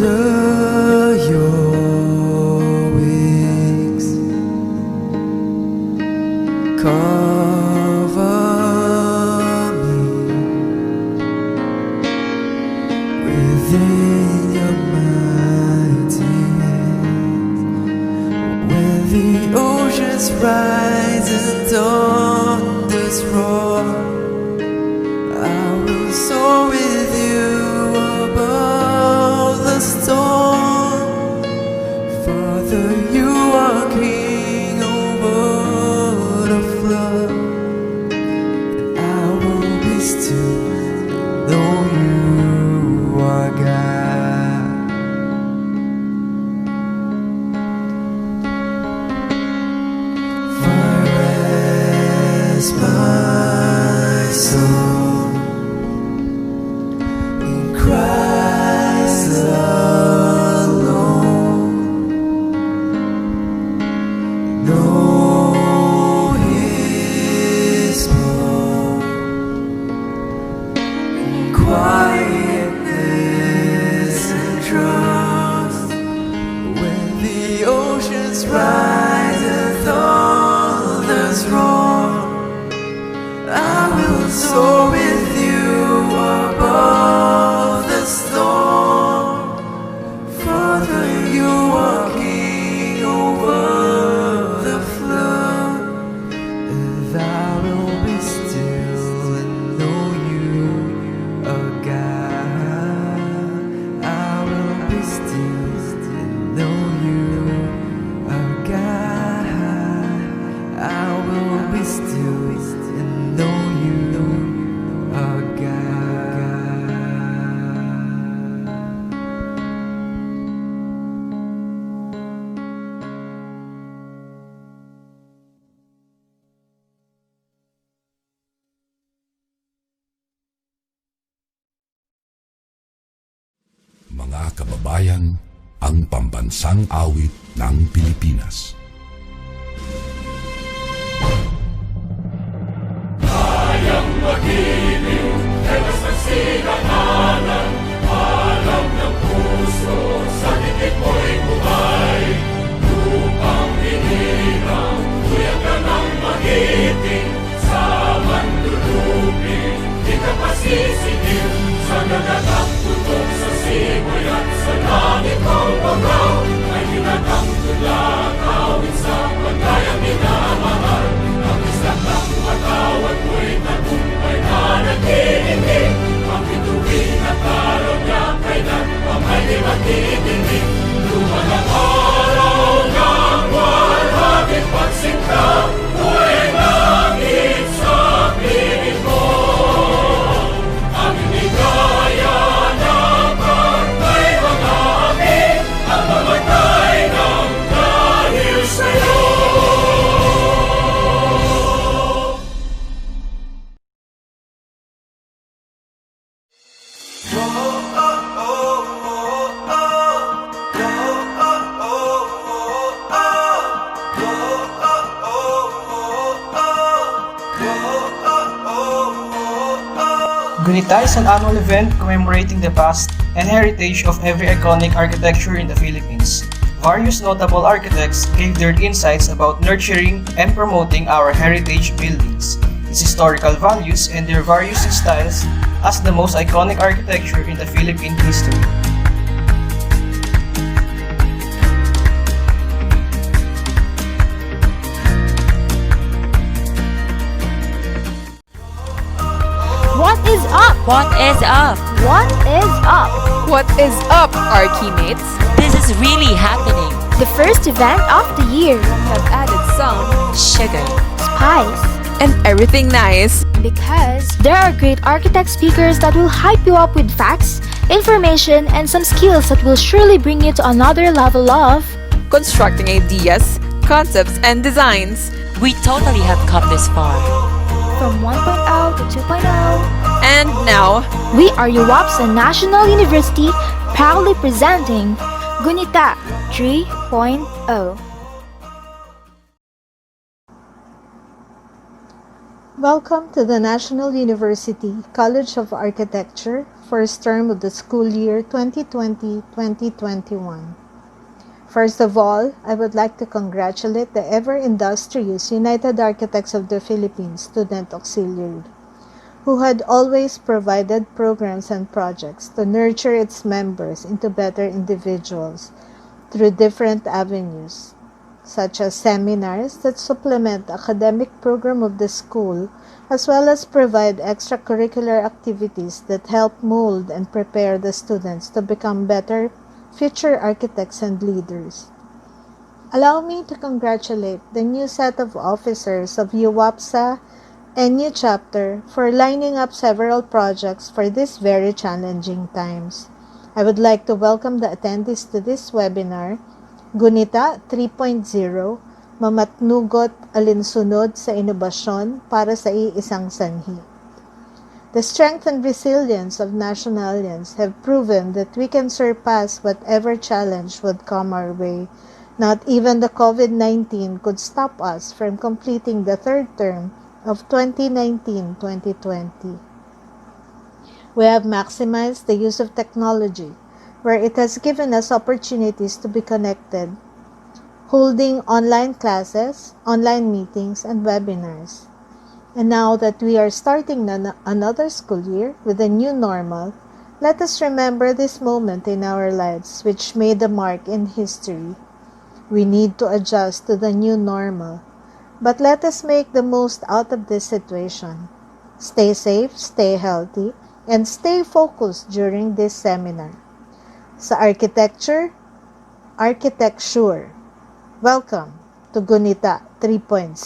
under your wings. Cover me within your mighty hands. When the oceans rise and thunders roar, I will soar with you above the storm. Father, you are king over the flood, and I will be still and know you are God. For rest my soul in Christ alone. Know His love in quietness and trust. When the oceans rise and thunders roar, I will soar with you above the storm. Father, you are king over the flood, and I will be still and know you are God. I will be still and know you are God. I will be still and know you are God. Mga kababayan, ang pambansang awit ng Pilipinas. Kayang magiliw, telas ng sinakanan, alam ng puso, sa dikit mo'y buhay. Lupang hinirang, tuyag ka ng magiting, sa mandulupin, di ka pasisingil, sa nagatang tutok sa simoy at sa langit ng bagaw, ay hinatang tulad, awit sa pagkayang minamahal. Ang isang ng matawad mo'y tagumpay na nag-iindig, ang bituin at araw niya kailan ang may di magdidinig. Luman ang araw ng walhagit pagsinta, mo'y langit sa piling mo. Ang inigaya na pagkay mga api, ang mamatay ng dahil sa'yo. GUNITA is an annual event commemorating the past and heritage of every iconic architecture in the Philippines. Various notable architects gave their insights about nurturing and promoting our heritage buildings, its historical values, and their various styles as the most iconic architecture in the Philippine history. What is up? What is up? What is up? What is up, ARKIMATES? This is really happening. The first event of the year. We have added some Sugar. Spice. and everything nice. Because there are great architect speakers that will hype you up with facts, information, and some skills that will surely bring you to another level of Constructing ideas, concepts, and designs. We totally have come this far. from 1.0 to 2.0. And now, We are UAPSA National University proudly presenting GUNITA 3.0. Welcome to the National University College of Architecture, first term of the school year 2020-2021. First of all, I would like to congratulate the ever-industrious United Architects of the Philippines Student Auxiliary, who had always provided programs and projects to nurture its members into better individuals through different avenues, such as seminars that supplement the academic program of the school, as well as provide extracurricular activities that help mold and prepare the students to become better future architects and leaders. Allow me to congratulate the new set of officers of UAPSA NU chapter for lining up several projects for these very challenging times. I would like to welcome the attendees to this webinar, GUNITA 3.0, MAMATNUGOT, Alinsunod sa Inobasyon para sa Iisang Sanhi. The strength and resilience of nationalians have proven that we can surpass whatever challenge would come our way. Not even the COVID-19 could stop us from completing the third term of 2019-2020. We have maximized the use of technology, where it has given us opportunities to be connected, holding online classes, online meetings, and webinars. And now that we are starting another school year with a new normal, let us remember this moment in our lives which made a mark in history. We need to adjust to the new normal, but let us make the most out of this situation. Stay safe, stay healthy, and stay focused during this seminar. Sa architecture, architecture. Welcome to GUNITA 3.0.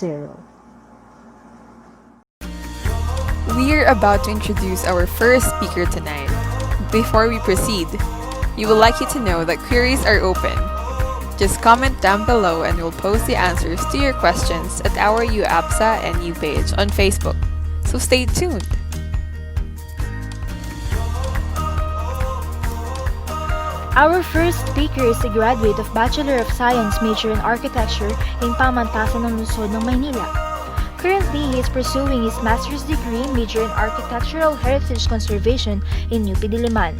We're about to introduce our first speaker tonight. Before we proceed, we would like you to know that queries are open. Just comment down below and we'll post the answers to your questions at our UAPSA NU page on Facebook. So stay tuned. Our first speaker is a graduate of Bachelor of Science major in Architecture in Pamantasan ng Lungsod ng Maynila. Currently, he is pursuing his master's degree major in Architectural Heritage Conservation in UP Diliman.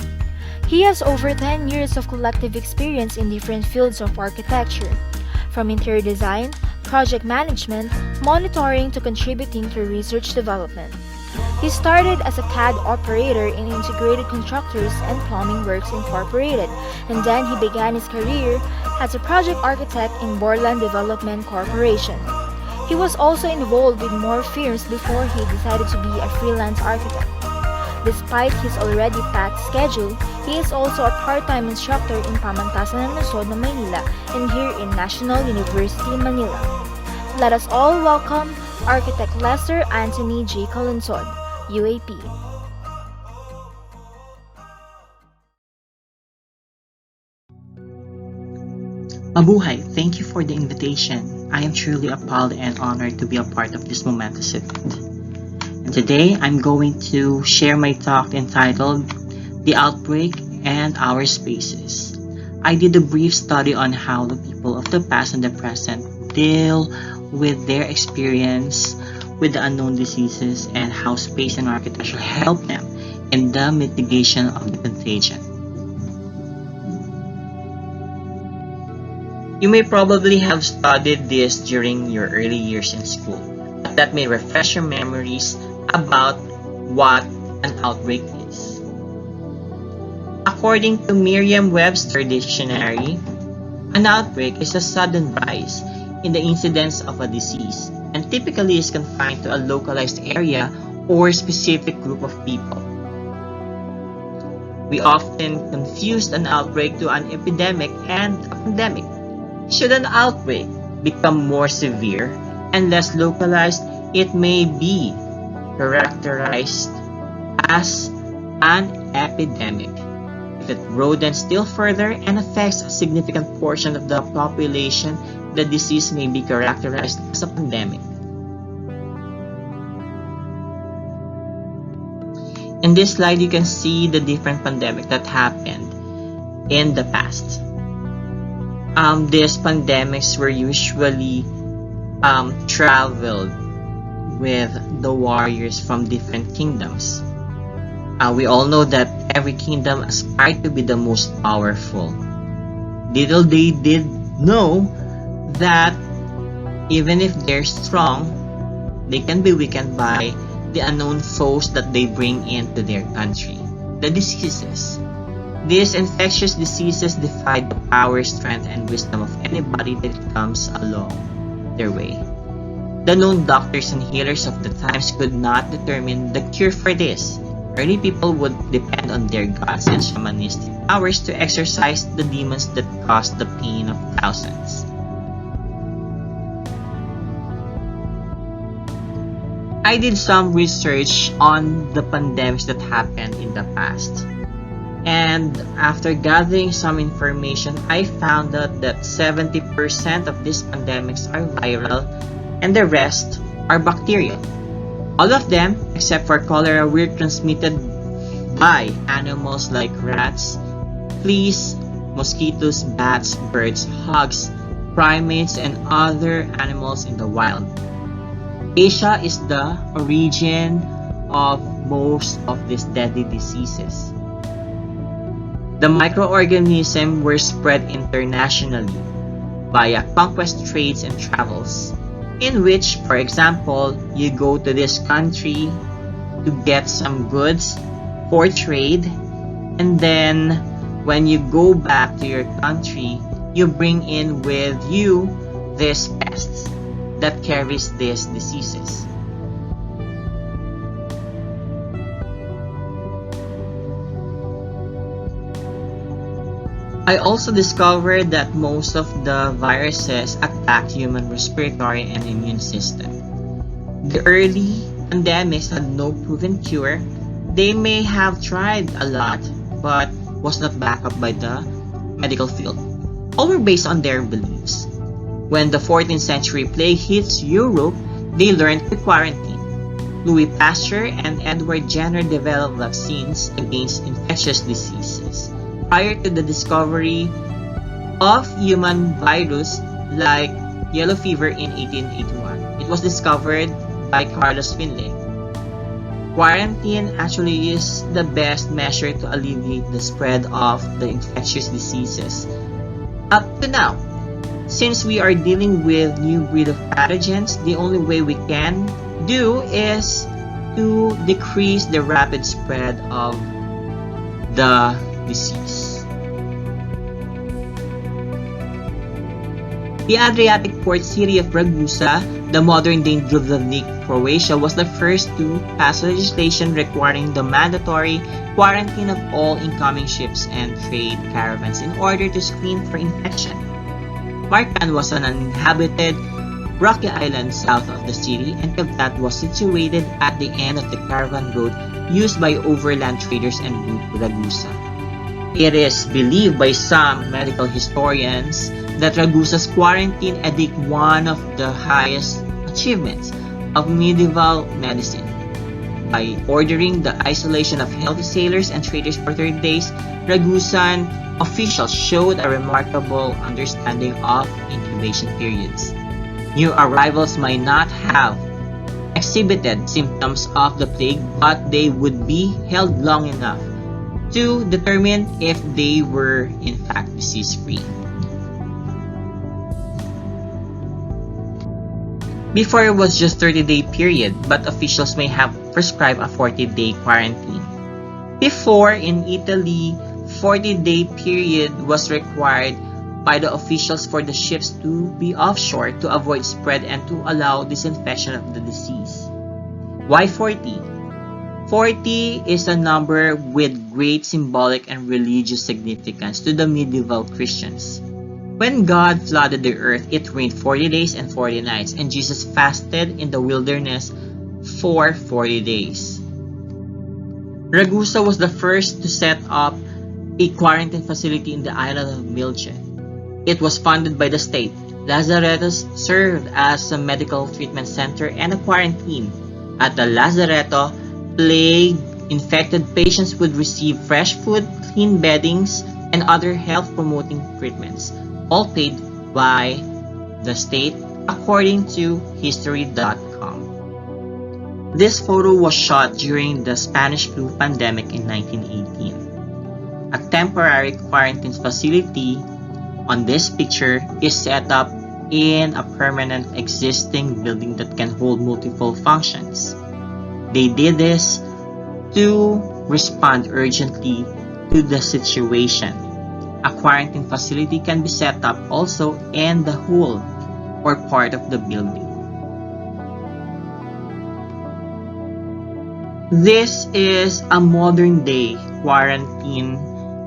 He has over 10 years of collective experience in different fields of architecture, from interior design, project management, monitoring to contributing to research development. He started as a CAD operator in Integrated Constructors and Plumbing Works Incorporated, and then he began his career as a project architect in Borland Development Corporation. He was also involved with more firms before he decided to be a freelance architect. Despite his already packed schedule, he is also a part-time instructor in Pamantasan ng Lungsod ng Maynila and here in National University, Manila. Let us all welcome Architect Lester Anthony J. Colunsod, UAP. Mabuhay, thank you for the invitation. I am truly appalled and honored to be a part of this momentous event. And today, I'm going to share my talk entitled The Outbreak and Our Spaces. I did a brief study on how the people of the past and the present deal with their experience with the unknown diseases and how space and architecture help them in the mitigation of the contagion. You may probably have studied this during your early years in school, but that may refresh your memories about what an outbreak is. According to Merriam-Webster Dictionary, an outbreak is a sudden rise in the incidence of a disease and typically is confined to a localized area or specific group of people. We often confuse an outbreak to an epidemic and a pandemic. Should an outbreak become more severe and less localized, it may be characterized as an epidemic. If it broadens still further and affects a significant portion of the population, the disease may be characterized as a pandemic. In this slide, you can see the different pandemics that happened in the past. These pandemics were usually traveled with the warriors from different kingdoms. We all know that every kingdom aspired to be the most powerful. Little they did know that even if they're strong, they can be weakened by the unknown foes that they bring into their country, the diseases. These infectious diseases defied the power, strength, and wisdom of anybody that comes along their way. The known doctors and healers of the times could not determine the cure for this. Early people would depend on their gods and shamanistic powers to exorcise the demons that caused the pain of thousands. I did some research on the pandemics that happened in the past. And after gathering some information, I found out that 70% of these pandemics are viral and the rest are bacterial. All of them, except for cholera, were transmitted by animals like rats, fleas, mosquitoes, bats, birds, hogs, primates, and other animals in the wild. Asia is the origin of most of these deadly diseases. The microorganisms were spread internationally via conquest, trades, and travels, in which, for example, you go to this country to get some goods for trade, and then when you go back to your country, you bring in with you these pests that carries these diseases. I also discovered that most of the viruses attack human respiratory and immune system. The early pandemics had no proven cure. They may have tried a lot, but was not backed up by the medical field. All were based on their beliefs. When the 14th century plague hits Europe, they learned to quarantine. Louis Pasteur and Edward Jenner developed vaccines against infectious diseases. Prior to the discovery of human virus like yellow fever in 1881, it was discovered by Carlos Finlay. Quarantine actually is the best measure to alleviate the spread of the infectious diseases. Up to now, since we are dealing with new breed of pathogens, the only way we can do is to decrease the rapid spread of the disease. The Adriatic port city of Ragusa, the modern-day Dubrovnik, Croatia, was the first to pass legislation requiring the mandatory quarantine of all incoming ships and trade caravans in order to screen for infection. Marcan was an uninhabited rocky island south of the city, and Cavtat was situated at the end of the caravan road used by overland traders en route to Ragusa. It is believed by some medical historians that Ragusa's quarantine edict one of the highest achievements of medieval medicine. By ordering the isolation of healthy sailors and traders for 30 days, Ragusan officials showed a remarkable understanding of incubation periods. New arrivals might not have exhibited symptoms of the plague, but they would be held long enough to determine if they were in fact disease-free. Before it was just 30-day period, but officials may have prescribed a 40-day quarantine. Before, in Italy, 40-day period was required by the officials for the ships to be offshore to avoid spread and to allow disinfection of the disease. Why 40? 40 is a number with great symbolic and religious significance to the medieval Christians. When God flooded the earth, it rained 40 days and 40 nights, and Jesus fasted in the wilderness for 40 days. Ragusa was the first to set up a quarantine facility in the island of Milce. It was funded by the state. Lazaretos served as a medical treatment center and a quarantine. At the Lazaretto, plague-infected patients would receive fresh food, clean beddings, and other health-promoting treatments, all paid by the state, according to History.com. This photo was shot during the Spanish flu pandemic in 1918. A temporary quarantine facility on this picture is set up in a permanent existing building that can hold multiple functions. They did this to respond urgently to the situation. A quarantine facility can be set up also in the whole or part of the building. This is a modern day quarantine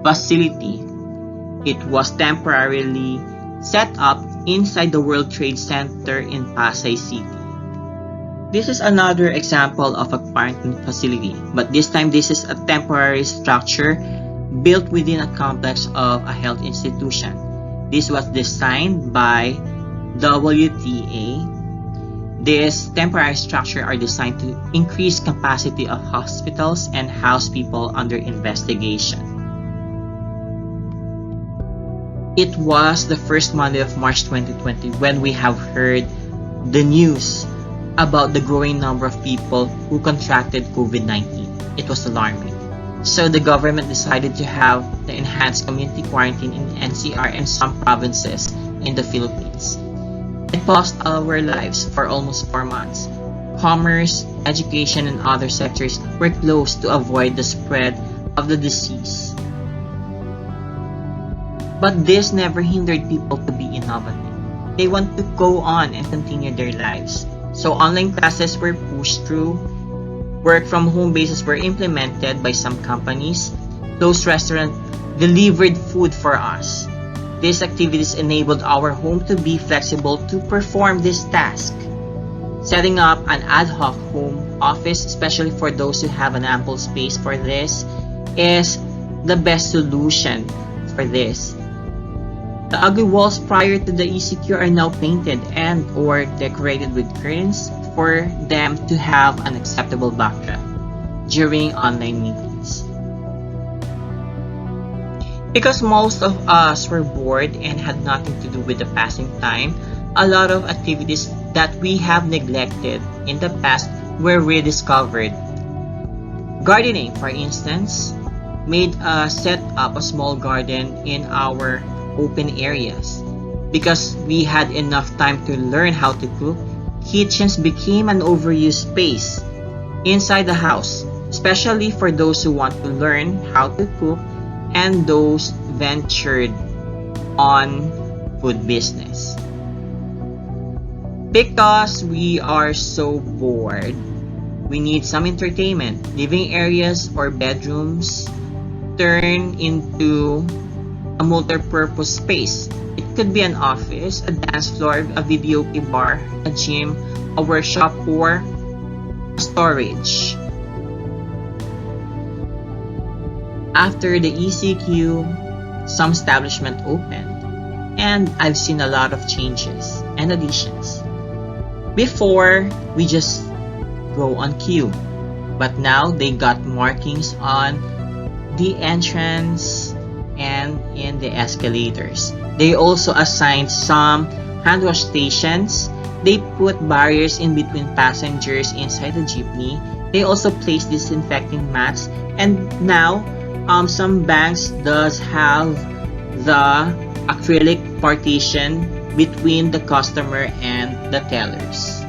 facility. It was temporarily set up inside the World Trade Center in Pasay City. This is another example of a quarantine facility, but this time this is a temporary structure built within a complex of a health institution. This was designed by WTA. These temporary structures are designed to increase capacity of hospitals and house people under investigation. It was the first Monday of March 2020 when we have heard the news about the growing number of people who contracted COVID-19. It was alarming. So the government decided to have the enhanced community quarantine in NCR and some provinces in the Philippines. It paused our lives for almost 4 months. Commerce, education, and other sectors were closed to avoid the spread of the disease. But this never hindered people to be innovative. They want to go on and continue their lives. So online classes were pushed through, work from home bases were implemented by some companies, those restaurants delivered food for us. These activities enabled our home to be flexible to perform this task. Setting up an ad hoc home office, especially for those who have an ample space for this, is the best solution for this. The ugly walls prior to the ECQ are now painted and or decorated with curtains for them to have an acceptable backdrop during online meetings. Because most of us were bored and had nothing to do with the passing time, a lot of activities that we have neglected in the past were rediscovered. Gardening, for instance, made us set up a small garden in our open areas. Because we had enough time to learn how to cook, kitchens became an overused space inside the house, especially for those who want to learn how to cook and those ventured on food business. Because we are so bored, we need some entertainment. Living areas or bedrooms turn into a multi-purpose space. It could be an office, a dance floor, a video bar, a gym, a workshop, or a storage. After the ECQ, some establishment opened, and I've seen a lot of changes and additions. Before, we just go on queue, but now they got markings on the entrance and in the escalators. They also assigned some hand wash stations. They put barriers in between passengers inside the jeepney. They also placed disinfecting mats, and now some banks does have the acrylic partition between the customer and the tellers.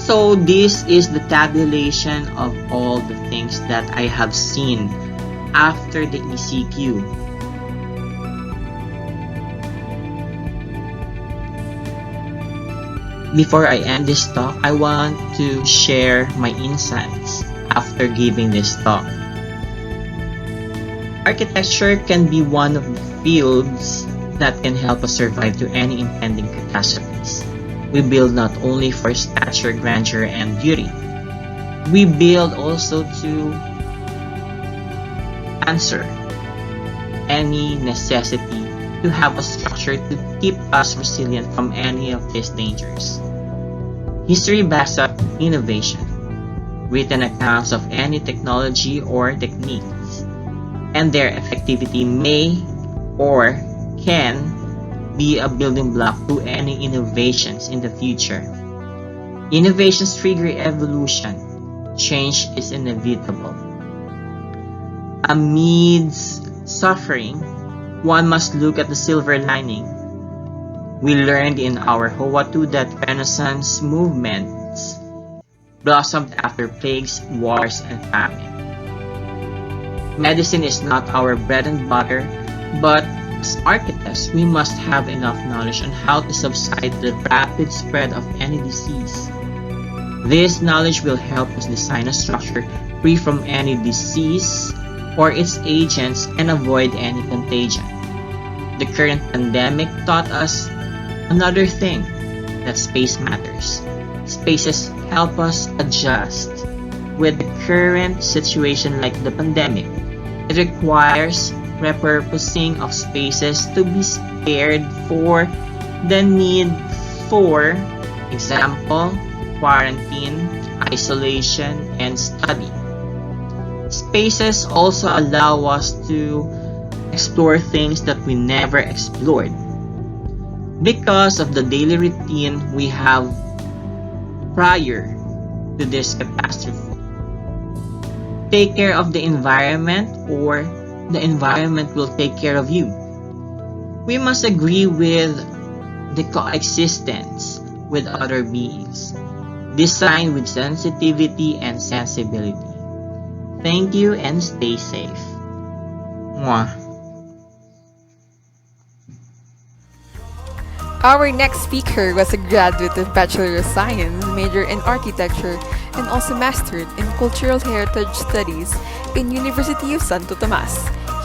So this is the tabulation of all the things that I have seen after the ECQ. Before I end this talk, I want to share my insights after giving this talk. Architecture can be one of the fields that can help us survive to any impending catastrophes. We build not only for stature, grandeur, and beauty. We build also to answer any necessity to have a structure to keep us resilient from any of these dangers. History backs up innovation. Written accounts of any technology or techniques and their effectivity may or can be a building block to any innovations in the future. Innovations trigger evolution. Change is inevitable. Amidst suffering, one must look at the silver lining. We learned in our Hoatu that Renaissance movements blossomed after plagues, wars, and famine. Medicine is not our bread and butter, but as architects, we must have enough knowledge on how to subside the rapid spread of any disease. This knowledge will help us design a structure free from any disease or its agents and avoid any contagion. The current pandemic taught us another thing, that space matters. Spaces help us adjust with the current situation like the pandemic. It requires repurposing of spaces to be spared for the need for example, quarantine, isolation, and study. Spaces also allow us to explore things that we never explored. Because of the daily routine we have prior to this catastrophe. Take care of the environment or the environment will take care of you. We must agree with the coexistence with other beings. Design with sensitivity and sensibility. Thank you and stay safe. Mwah. Our next speaker was a graduate of Bachelor of Science, major in Architecture, and also mastered in Cultural Heritage Studies in University of Santo Tomas.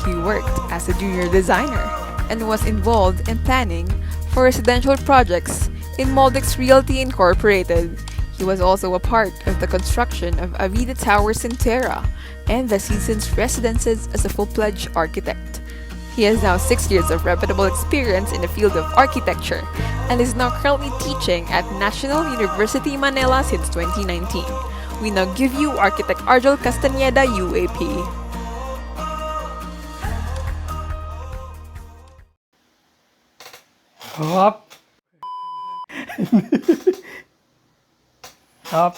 He worked as a junior designer and was involved in planning for residential projects in Moldex Realty Incorporated. He was also a part of the construction of Avida Towers in Terra and the Seasons Residences as a full-fledged architect. He has now 6 years of reputable experience in the field of architecture and is now currently teaching at National University Manila since 2019. We now give you Architect Arjel Castañeda, UAP. Hop. Hop.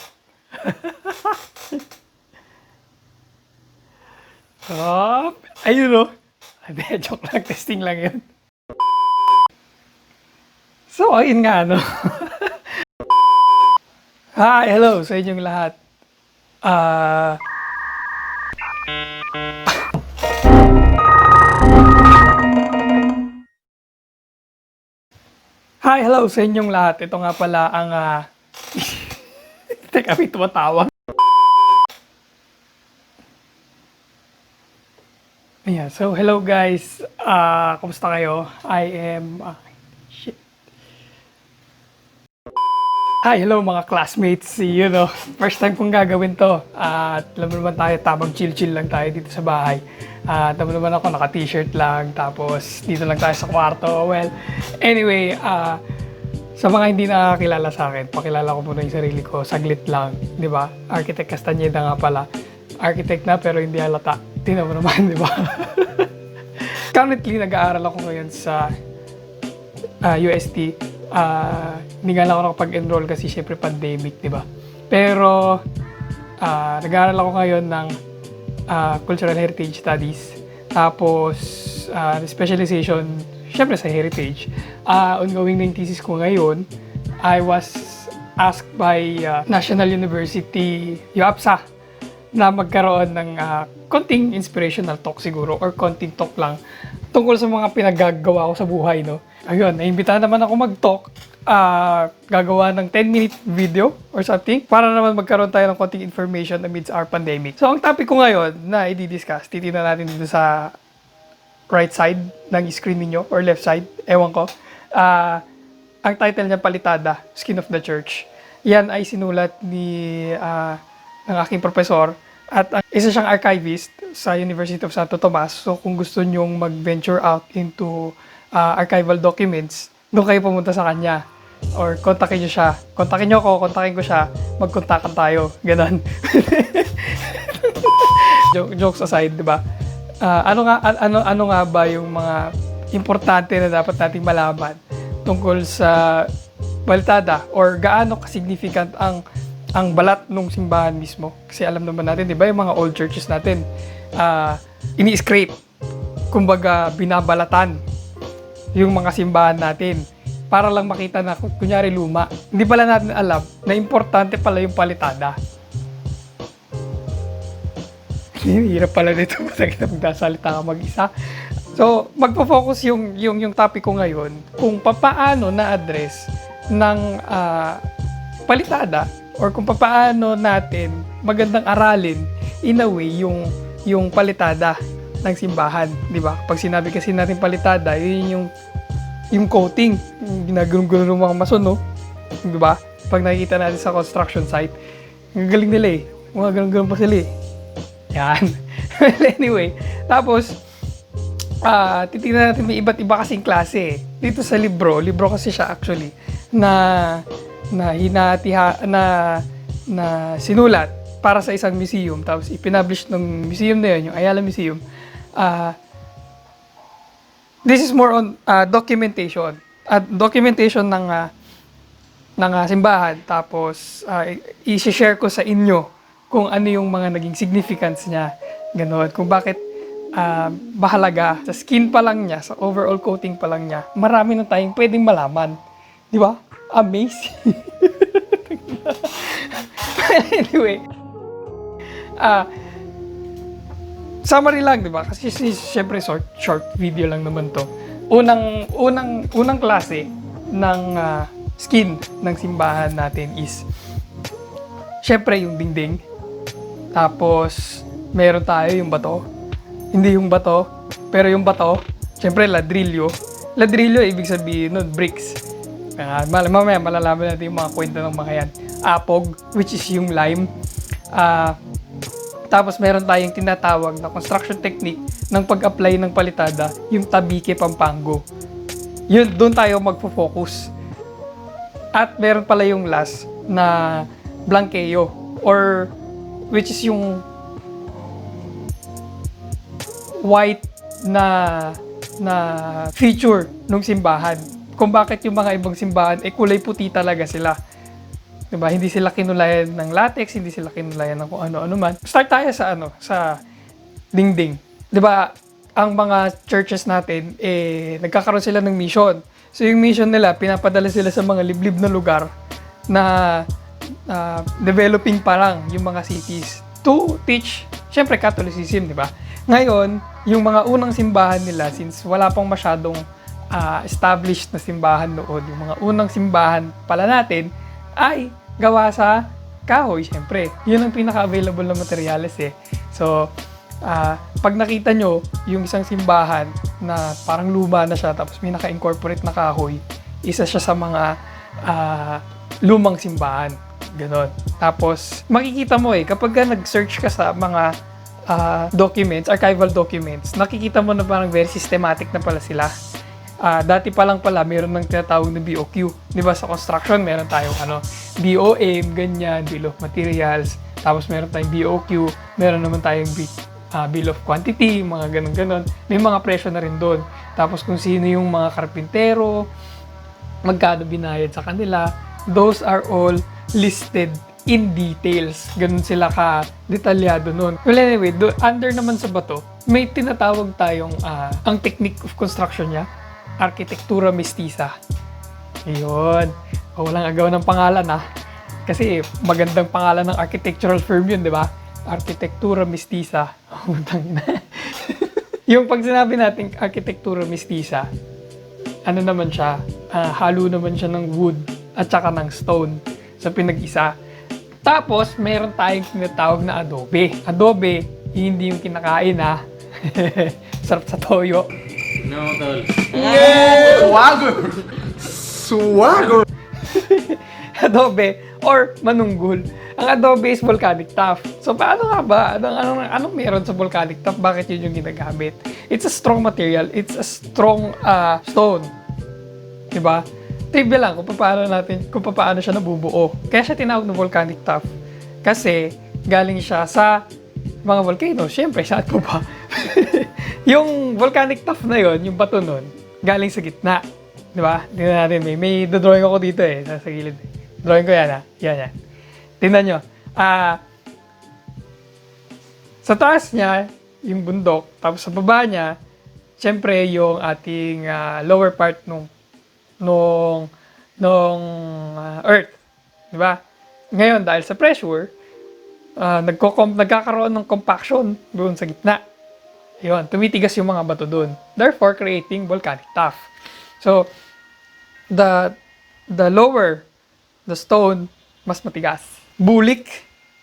Hop. Ayun o. Hindi, joke lang. Testing lang yun. So, ayun nga, no? Hi, hello sa inyong lahat. Hi, hello sa inyong lahat. Ito nga pala ang Teka, may tumatawa. Ayan, so hello guys. Kumusta kayo? I am... shit. Hi, hello mga classmates. You know, first time kong gagawin to. At alam mo naman tayo, tamang chill-chill lang tayo dito sa bahay. Alam mo naman ako, naka-t-shirt lang. Tapos, dito lang tayo sa kwarto. Well, anyway, sa mga hindi nakakilala sa akin, pakilala ko muna yung sarili ko, saglit lang, di ba? Architect Castañeda nga pala. Architect na pero hindi halata. Tingnan mo naman, di ba? Currently, nag-aaral ako ngayon sa UST. Hindi nga lang ako nakapag-enroll kasi syempre pandemic, di ba? Pero, nag-aaral ako ngayon ng Cultural Heritage Studies. Tapos, specialization syempre sa heritage. Ongoing na yung thesis ko ngayon. I was asked by National University, UAPSA, na magkaroon ng konting inspirational talk siguro or konting talk lang tungkol sa mga pinagagawa ko sa buhay, no? Ayun, naimbitahan naman ako mag-talk. Gagawa ng 10-minute video or something para naman magkaroon tayo ng konting information amidst our pandemic. So, ang topic ko ngayon na i-discuss, titignan natin dito sa right side ng screen ninyo or left side, ewan ko. Ang title niya Palitada, Skin of the Church. Yan ay sinulat ng aking professor at isa siyang archivist sa University of Santo Tomas. So kung gusto nyong mag-venture out into archival documents, doon kayo pumunta sa kanya or kontakin nyo siya. Kontakin nyo ako, kontakin ko siya, magkontakan tayo. Ganon. Jokes aside, di ba? Ano nga ba yung mga importante na dapat nating malaman tungkol sa balitada or gaano ka-significant ang balat ng simbahan mismo. Kasi alam naman natin, di ba, yung mga old churches natin, ini-scrape, kumbaga binabalatan yung mga simbahan natin para lang makita na kunyari luma. Hindi pala natin alam na importante pala yung palitada. Hirap pala nito magsasalita ka mag-isa. So, magpo-focus yung topic ko ngayon kung paano na-address ng palitada or kung paano natin magandang aralin in a way yung palitada ng simbahan, di ba? Pag sinabi kasi natin palitada, yun yung coating, yung ginagulong-gulong ng mga mason, no? Di ba? Pag nakikita natin sa construction site, ang galing nila eh. Mga galong-galong pa sila eh. Yan. Well, anyway, tapos, titignan natin may iba't iba kasing klase. Dito sa libro kasi siya actually, na sinulat para sa isang museum, tapos ipinablish ng museum na yun, yung Ayala Museum. This is more on documentation. Documentation ng simbahan, tapos i-share ko sa inyo kung ano yung mga naging significance niya, gano'n, kung bakit bahalaga sa skin pa lang niya, sa overall coating pa lang niya, marami na tayong pwedeng malaman. Di ba? Amazing! Anyway, summary lang, di ba? Kasi syempre short video lang naman to. Unang klase ng skin ng simbahan natin is syempre yung dingding. Tapos meron tayo yung bato. Hindi yung bato, pero yung bato, syempre ladrillo. Ladrillo ibig sabihin nun bricks. Mamaya malalaman natin yung mga kwento ng mga yan. Apog, which is yung lime. Tapos meron tayong tinatawag na construction technique ng pag-apply ng palitada, yung tabike pampango. Yun, doon tayo magfo-focus. At meron pala yung last na blanqueo, or which is yung white na feature ng simbahan. Kung bakit yung mga ibang simbahan kulay puti talaga sila. Diba? Hindi sila kinulayan ng latex, hindi sila kinulayan ng kung ano-ano man. Start tayo sa dingding. Diba? Ang mga churches natin, nagkakaroon sila ng mission. So yung mission nila, pinapadala sila sa mga liblib na lugar na developing pa lang yung mga cities to teach, syempre, Catholicism, diba? Ngayon, yung mga unang simbahan nila, since wala pang masyadong established na simbahan noon, yung mga unang simbahan pala natin, ay gawa sa kahoy, syempre. Yun ang pinaka-available na materials eh. So, pag nakita nyo yung isang simbahan na parang luma na siya, tapos may naka-incorporate na kahoy, isa siya sa mga lumang simbahan. Ganon. Tapos, makikita mo kapag nag-search ka sa mga documents, archival documents, nakikita mo na parang very systematic na pala sila. Dati pa lang pala, meron ng tinatawag na BOQ. Di ba sa construction, meron tayong BOM, ganyan, Bill of Materials. Tapos meron tayong BOQ, meron naman tayong Bill of Quantity, mga ganun-ganon. May mga presyo na rin doon. Tapos kung sino yung mga karpintero, magkano binayad sa kanila, those are all listed in details. Ganun sila ka-detalyado nun. Well, anyway, under naman sa bato, may tinatawag tayong ang technique of construction niya, arkitektura mestiza. Ayun. Walang agaw ng pangalan kasi magandang pangalan ng architectural firm yun, di ba? Arkitektura mestiza. Yung pag sinabi natin arkitektura mestiza, ano naman siya? Halo naman siya ng wood at saka ng stone sa pinag-isa. Tapos, meron tayong tinatawag na adobe. Adobe, hindi yung kinakain sarap sa toyo. No, tol. Yeah! Swagger! Adobe or manunggul. Ang adobe is volcanic tuff. So, paano nga ba? Anong meron sa volcanic tuff? Bakit yun yung ginagamit? It's a strong material. It's a strong stone. Diba? Trivia lang kung paano siya nabubuo. Kaya siya tinawag na volcanic tuff. Kasi galing siya sa mga volcano. Siyempre, saan po ba? Yung volcanic tuff na yon, yung bato nun, galing sa gitna. Di ba? Tingnan natin. May drawing ako dito eh. Sa gilid. Drawing ko yan ha. Yan. Tingnan nyo. Sa taas niya, yung bundok. Tapos sa baba niya, syempre yung ating lower part nung Earth. Di ba? Ngayon, dahil sa pressure, nagkakaroon ng compaction doon sa gitna. Yun, tumitigas yung mga bato doon. Therefore, creating volcanic tuff. So, the lower the stone, mas matigas. Bulik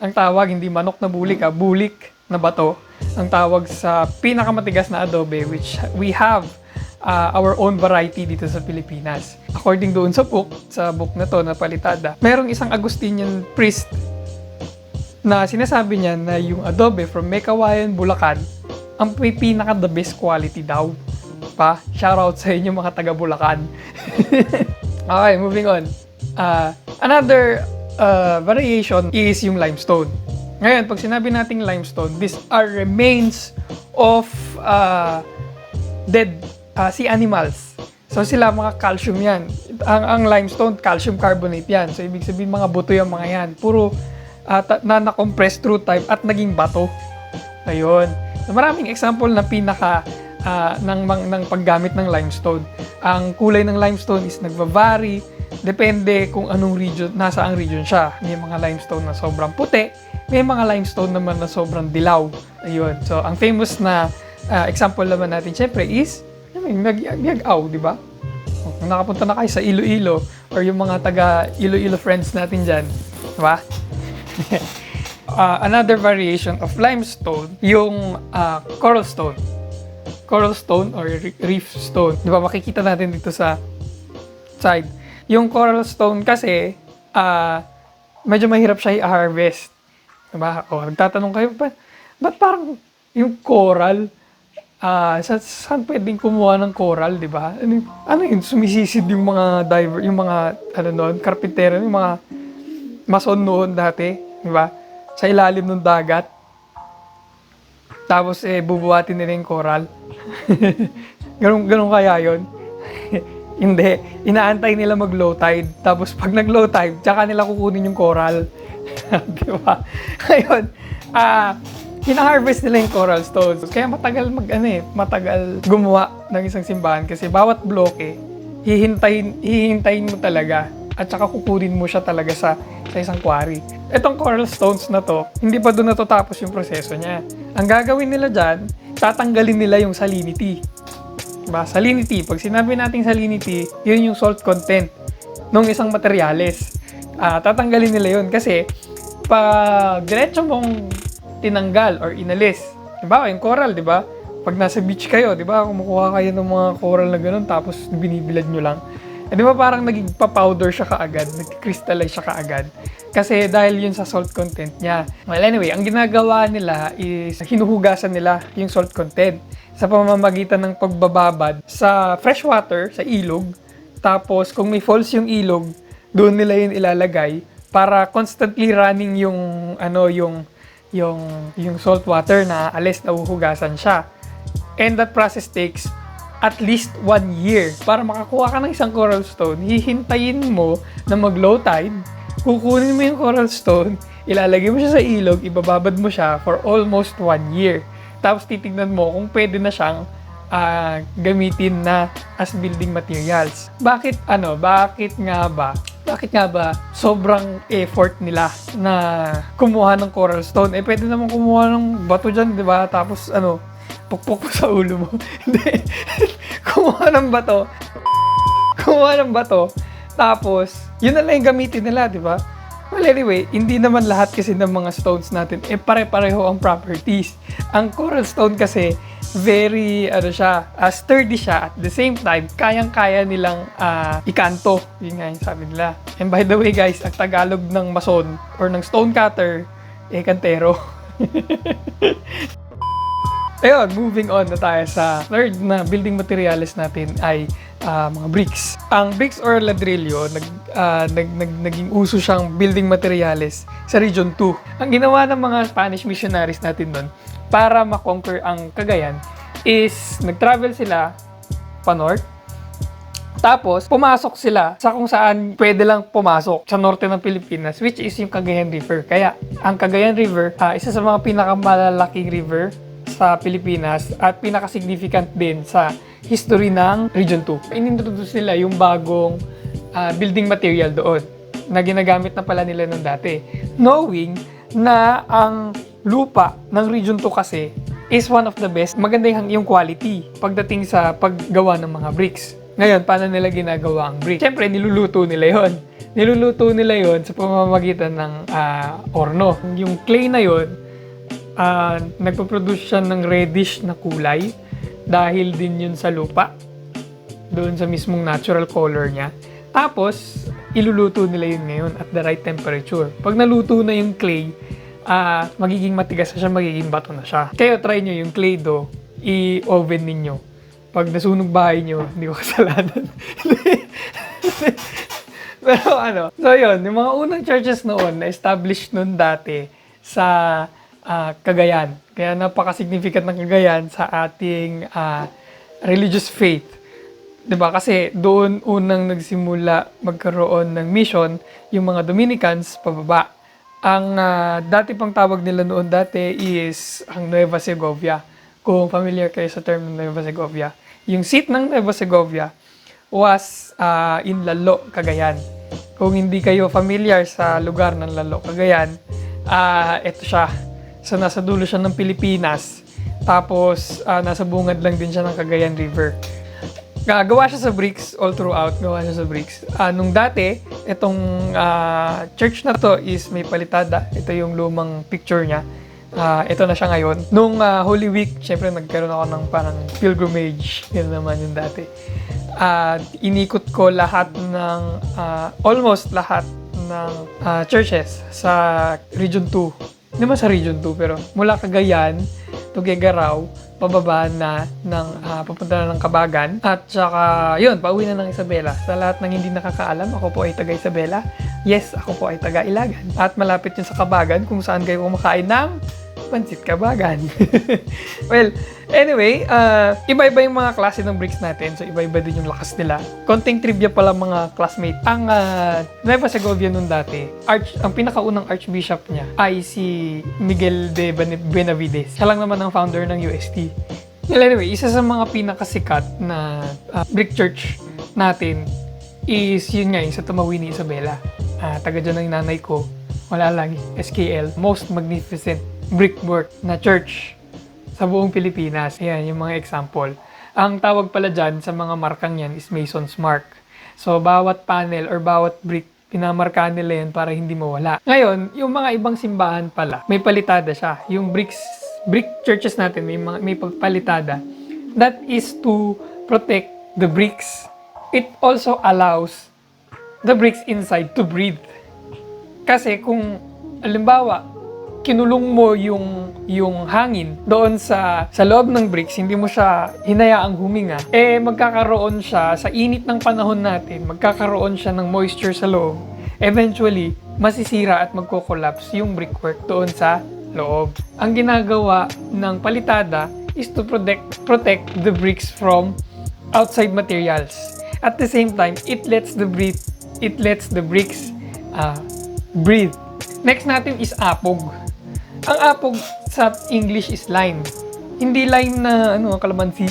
ang tawag, hindi manok na bulik, bulik na bato ang tawag sa pinakamatigas na adobe, which we have our own variety dito sa Pilipinas. According doon sa book na to, na Palitada, merong isang Augustinian priest na sinasabi niya na yung adobe from Mekawayan, Bulacan, ang pinaka the best quality daw. Shoutout sa inyo mga taga Bulacan. Okay, moving on. Another variation is yung limestone. Ngayon, pag sinabi nating limestone, these are remains of dead sea animals. So sila mga calcium yan. Ang limestone, calcium carbonate yan. So ibig sabihin mga buto yung mga yan. Puro na-compress through time at naging bato. Ayun. So, maraming example na pinaka ng paggamit ng limestone. Ang kulay ng limestone is nagva-vary. Depende kung anong region, nasa ang region siya. May mga limestone na sobrang puti. May mga limestone naman na sobrang dilaw. Ayun. So, ang famous na example naman natin, syempre, is Biag-aw, di ba? Kung nakapunta na kayo sa Iloilo or yung mga taga Iloilo friends natin dyan, di ba? Another variation of limestone, yung coral stone. Coral stone or reef stone. Di ba, makikita natin dito sa side. Yung coral stone kasi, medyo mahirap siya i-harvest. Di ba? Nagtatanong kayo, ba't parang yung coral, saan pwedeng kumuha ng coral, di ba? Ano yun? Sumisisid yung mga diver, yung mga, karpintero, yung mga mason noon dati, di ba? Sa ilalim ng dagat. Tapos, bubuhatin nila yung coral. ganun kaya yun? Hindi. Inaantay nila mag-low tide. Tapos, pag nag-low tide, tsaka nila kukunin yung coral. Di ba? Ngayon, hina-harvest nila yung coral stones. Kaya matagal matagal gumawa ng isang simbahan kasi bawat bloke, hihintayin mo talaga at saka kukunin mo siya talaga sa isang quarry. Etong coral stones na to, hindi pa doon natatapos yung proseso niya. Ang gagawin nila dyan, tatanggalin nila yung salinity. Diba? Salinity, pag sinabi nating salinity, yun yung salt content ng isang materyales. Tatanggalin nila yun kasi pag diretso mong tinanggal or inalis. Diba? Yung coral, diba? Pag nasa beach kayo, diba? Kumukuha kayo ng mga coral na ganun tapos binibilad nyo lang. Diba parang naging pa-powder siya kaagad, nag-crystallize siya kaagad. Kasi dahil yun sa salt content niya. Well, anyway, ang ginagawa nila is hinuhugasan nila yung salt content sa pamamagitan ng pagbababad sa fresh water, sa ilog. Tapos kung may falls yung ilog, doon nila yun ilalagay para constantly running yung salt water na alis na uhugasan siya. And that process takes at least 1 year. Para makakuha ka ng isang coral stone, hihintayin mo na mag-low tide, kukunin mo yung coral stone, ilalagay mo siya sa ilog, ibababad mo siya for almost 1 year. Tapos titignan mo kung pwede na siyang gamitin na as building materials. Bakit nga ba sobrang effort nila na kumuha ng coral stone? Pwede naman kumuha ng bato dyan, di ba? Tapos pukpok sa ulo mo. Hindi. Kumuha ng bato. Tapos, yun na lang yung gamitin nila, di ba? Well, anyway, hindi naman lahat kasi ng mga stones natin pare-pareho ang properties. Ang coral stone kasi, very, sturdy siya. At the same time, kayang-kaya nilang ikanto. Yun nga yung sabi nila. And by the way, guys, ang Tagalog ng mason or ng stone cutter, kantero. Ayun, moving on na tayo sa third na building materials natin ay mga bricks. Ang bricks or ladrillo, naging uso siyang building materials sa Region 2. Ang ginawa ng mga Spanish missionaries natin nun para makonquer ang Cagayan is nag-travel sila pa north, Tapos, pumasok sila sa kung saan pwede lang pumasok sa norte ng Pilipinas, which is yung Cagayan River. Kaya, ang Cagayan River, isa sa mga pinakamalalaking river sa Pilipinas at pinaka-significant din sa history ng Region 2. Inintroduce nila yung bagong building material doon na ginagamit na pala nila nung dati. Knowing na ang lupa ng Region 2 kasi is one of the best. Maganda yung quality pagdating sa paggawa ng mga bricks. Ngayon, paano nila ginagawa ang brick? Siyempre, niluluto nila yon. Niluluto nila yon sa pamamagitan ng orno. Yung clay na yon, nagpo-produce siya ng reddish na kulay dahil din yun sa lupa. Doon sa mismong natural color niya. Tapos, iluluto nila yun ngayon at the right temperature. Pag naluto na yung clay, magiging matigas na siya, magiging bato na siya. Kaya try nyo yung clay dough, i-oven ninyo. Pag nasunog bahay nyo, hindi ko kasalanan. Pero so yun, yung mga unang churches noon, na-established noon dati sa Cagayan. Kaya napaka-significant ng Cagayan sa ating religious faith. Diba? Kasi doon unang nagsimula magkaroon ng mission yung mga Dominicans pababa. Ang dati pang tawag nila noon dati is ang Nueva Segovia. Kung familiar kayo sa term ng Nueva Segovia. Yung seat ng Nueva Segovia was in Lalo, Cagayan. Kung hindi kayo familiar sa lugar ng Lalo, Cagayan, ito siya. So, nasa dulo siya ng Pilipinas. Tapos, nasa bungad lang din siya ng Cagayan River. Gawa siya sa bricks all throughout. Gawa siya sa bricks. Nung dati, itong church na to is may palitada. Ito yung lumang picture niya. Ito na siya ngayon. Nung Holy Week, syempre nagkaroon ako ng parang pilgrimage. Yun naman yung dati. Inikot ko lahat ng, almost lahat ng churches sa Region 2. Hindi naman sa Region 2, pero mula Cagayan to Gegaraw, pababa na ng papunta na ng Kabagan. At saka, yun, pauwi na ng Isabela. Sa lahat ng hindi nakakaalam, ako po ay taga Isabela. Yes, ako po ay taga Ilagan. At malapit yun sa Kabagan kung saan kayo kumakain ng Pansit Kabagan. Well, anyway, iba-iba yung mga klase ng bricks natin. So, iba-iba din yung lakas nila. Konting trivia pala mga classmate. Ang Nueva Segovia nun dati, ang pinakaunang archbishop niya ay si Miguel de Benavides. Siya lang naman ang founder ng UST. Well, anyway, isa sa mga pinakasikat na brick church natin is yun nga, yung sa Tumawini, Isabela. Taga dyan ng nanay ko. Wala lang, SKL. Most magnificent brickwork na church sa buong Pilipinas. Ayan, yung mga example. Ang tawag pala dyan sa mga markang yan is Mason's Mark. So, bawat panel or bawat brick, pinamarkahan nila yan para hindi mawala. Ngayon, yung mga ibang simbahan pala, may palitada siya. Yung brick churches natin, may palitada. That is to protect the bricks. It also allows the bricks inside to breathe. Kasi kung, halimbawa, kinulong mo yung hangin doon sa loob ng bricks, hindi mo siya hinayaang huminga, magkakaroon siya sa init ng panahon natin, magkakaroon siya ng moisture sa loob. Eventually, masisira at magko-collapse yung brickwork doon sa loob. Ang ginagawa ng palitada is to protect the bricks from outside materials. At the same time, it lets the bricks breathe. Next natin is apog. Ang apog sa English is lime. Hindi lime na kalamansi.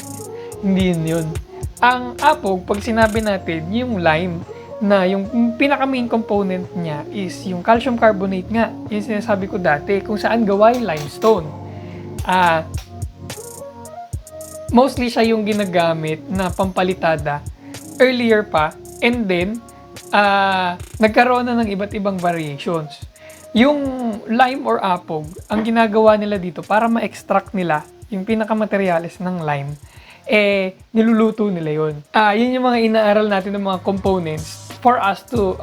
Hindi yun. Ang apog, pag sinabi natin, yung lime, na yung pinaka-main component niya is yung calcium carbonate nga. Yung sinasabi ko dati, kung saan gawa yung limestone. Mostly siya yung ginagamit na pampalitada earlier pa, and then, nagkaroon na ng iba't ibang variations. Yung lime or apog, ang ginagawa nila dito para ma-extract nila yung pinakamaterialis ng lime, niluluto nila yun. Yun yung mga inaaral natin ng mga components for us to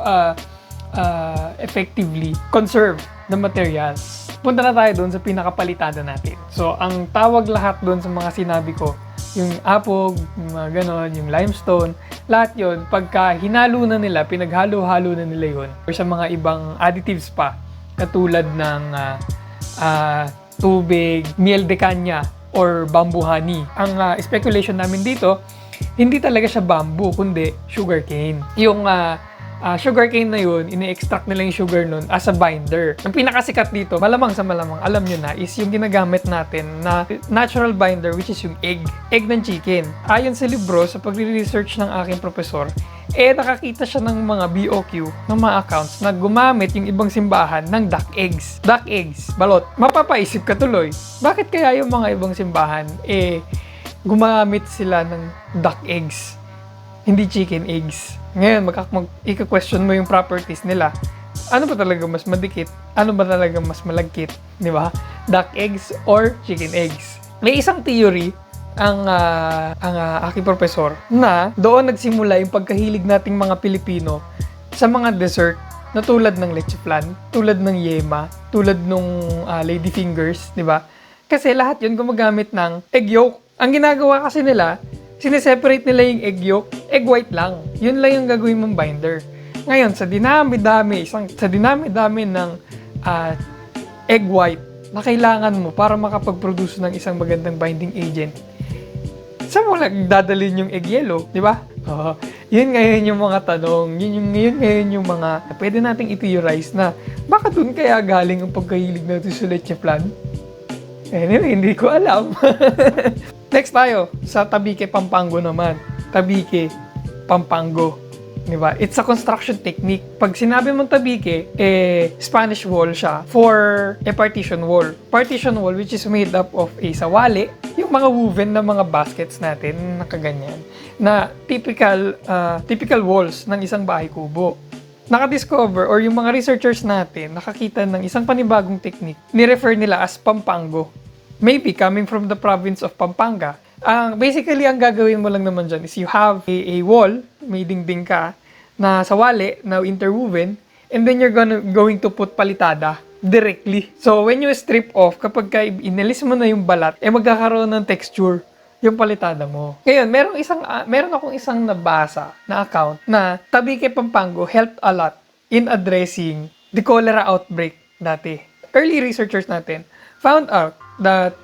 effectively conserve the materials. Punta na tayo doon sa pinakapalitada natin. So, ang tawag lahat doon sa mga sinabi ko, yung apog, yung mga ganon, yung limestone, lahat yun, pagka hinalo na nila, pinaghalo-halo na nila yun, or sa mga ibang additives pa, katulad ng tubig, miel de caña, or bamboo honey. Ang speculation namin dito hindi talaga siya bamboo, kundi sugarcane. Yung sugarcane na yun, ini-extract nila yung sugar nun as a binder. Ang pinakasikat dito, malamang sa malamang, alam nyo na, is yung ginagamit natin na natural binder, which is yung egg ng chicken. Ayon sa libro, sa pagre-research ng aking professor, nakakita siya ng mga BOQ, ng mga accounts, na gumamit yung ibang simbahan ng duck eggs. Duck eggs, balot. Mapapaisip ka tuloy, bakit kaya yung mga ibang simbahan, gumamit sila ng duck eggs, hindi chicken eggs? Ngayon, ika-question mo yung properties nila. Ano ba talaga mas madikit? Ano ba talaga mas malagkit? Di ba? Duck eggs or chicken eggs? May isang theory ang aking professor na doon nagsimula yung pagkahilig nating mga Pilipino sa mga dessert na tulad ng leche flan, tulad ng yema, tulad nung lady fingers, di ba? Kasi lahat yun gumagamit ng egg yolk. Ang ginagawa kasi nila, sineseparate nila yung egg yolk, egg white lang. Yun lang yung gagawin mong binder. Ngayon, sa dinami-dami ng egg white na kailangan mo para makapag-produce ng isang magandang binding agent, saan mo dadalhin yung egg yellow, di ba? Yun ngayon yung mga tanong, yun ngayon yung mga pwede nating i-theorize na baka dun kaya galing ang pagkahilig natin sa leche flan? Anyway, hindi ko alam. Next tayo, sa tabike pampango naman. Tabike pampango. Diba? It's a construction technique. Pag sinabi mong tabike, Spanish wall siya for a partition wall. Partition wall which is made up of a sawali, yung mga woven na mga baskets natin, nakaganyan, na typical walls ng isang bahay kubo. Nakadiscover or yung mga researchers natin, nakakita ng isang panibagong technique, ni-refer nila as pampango. Maybe coming from the province of Pampanga. Basically, ang gagawin mo lang naman dyan is you have a wall, may dingding ka, na sawali, na interwoven, and then you're going to put palitada directly. So, when you strip off, kapag inalis mo na yung balat, magkakaroon ng texture yung palitada mo. Ngayon, meron akong isang nabasa na account na Tabike Pampango helped a lot in addressing the cholera outbreak dati. Early researchers natin found out that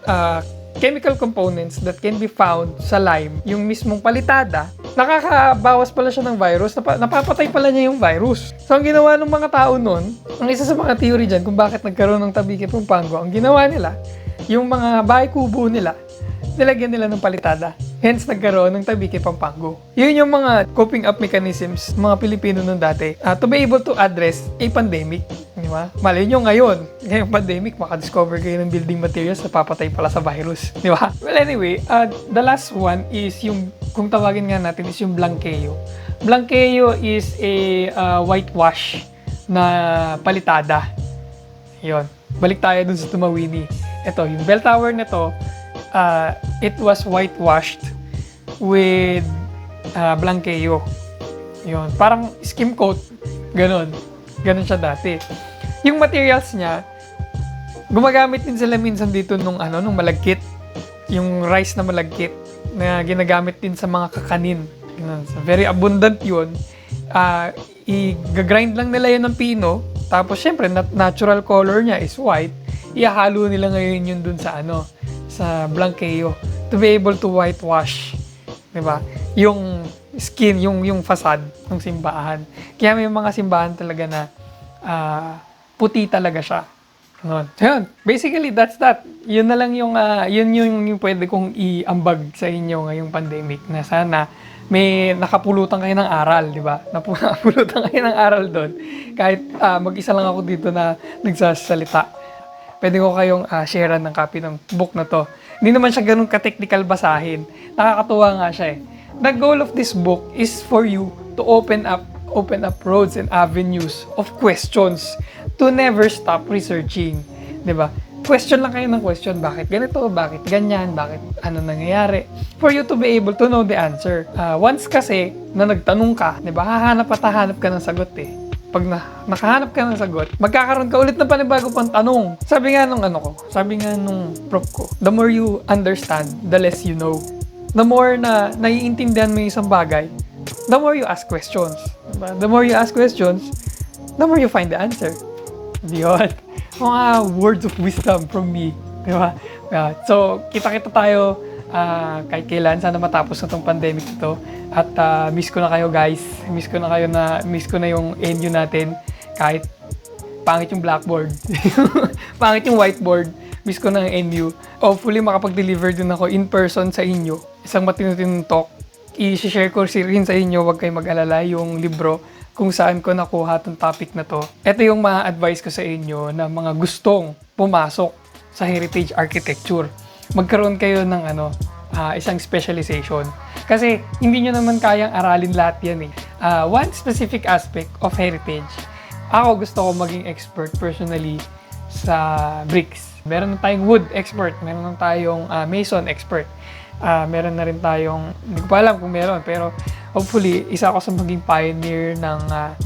chemical components that can be found sa lime, yung mismong palitada, nakakabawas pala siya ng virus, napapatay pala niya yung virus. So, ang ginawa ng mga tao nun, ang isa sa mga theory dyan kung bakit nagkaroon ng Tabike Pampango, ang ginawa nila, yung mga bahay kubo nila, nilagyan nila ng palitada. Hence, nagkaroon ng Tabike Pampango. Yun yung mga coping up mechanisms mga Pilipino nung dati to be able to address a pandemic. Di ba? Malay nyo ngayon, ngayong pandemic, makadiscover kayo ng building materials na papatay pala sa virus. Di ba? Well, anyway, the last one is yung, kung tawagin nga natin, is yung blanqueo. Blanqueo is a whitewash na palitada. Yun. Balik tayo dun sa Tumawini. Ito, yung bell tower na to, it was whitewashed with blanqueo. Yun. Parang skim coat. Ganon siya dati. Yung materials niya, gumagamit din sila minsan dito nung malagkit. Yung rice na malagkit na ginagamit din sa mga kakanin. So, very abundant yun. I-grind lang nila yun ng pino. Tapos, syempre, natural color niya is white. Ihahalo nila ngayon yun dun sa sa blanqueo to be able to whitewash. Diba? Yung skin, yung facade ng simbahan. Kaya may mga simbahan talaga na puti talaga siya. So, yun. Basically, that's that. Yun na lang yung pwede kong iambag sa inyo ngayong pandemic na sana may nakapulutan kayo ng aral, di ba? Nakapulutan kayo ng aral doon. Kahit mag-isa lang ako dito na nagsasalita. Pwede ko kayong sharean ng copy ng book na to. Hindi naman siya ganun ka-technical basahin. Nakakatuwa nga siya eh. The goal of this book is for you to open up roads and avenues of questions to never stop researching. Diba? Question lang kayo ng question. Bakit ganito? Bakit ganyan? Bakit ano nangyayari? For you to be able to know the answer. Once kasi na nagtanong ka, diba? Hahanap ka ng sagot eh. Pag nakahanap ka ng sagot, magkakaroon ka ulit ng panibago pang tanong. Sabi nga nung prof ko, the more you understand, the less you know. The more na naiintindihan mo yung isang bagay, the more you ask questions. Diba? The more you ask questions, the more you find the answer. Diyon. Mga words of wisdom from me. Diba? So, kita-kita tayo kahit kailan. Sana matapos na tong pandemic ito. At miss ko na kayo guys. Miss ko na yung NU natin. Kahit pangit yung blackboard. Pangit yung whiteboard. Miss ko na yung NU. Hopefully makapag-deliver din ako in person sa inyo. Isang matino-tinong talk. I-share ko rin sa inyo, huwag kayong mag-alala, yung libro kung saan ko nakuha itong topic na to. Ito yung ma-advise ko sa inyo na mga gustong pumasok sa heritage architecture. Magkaroon kayo ng isang specialization. Kasi hindi nyo naman kayang aralin lahat yan eh. One specific aspect of heritage, ako gusto ko maging expert personally sa bricks. Meron na tayong wood expert, meron na tayong mason expert. Meron na rin tayong, hindi ko pa alam kung meron, pero hopefully, isa ako sa maging pioneer ng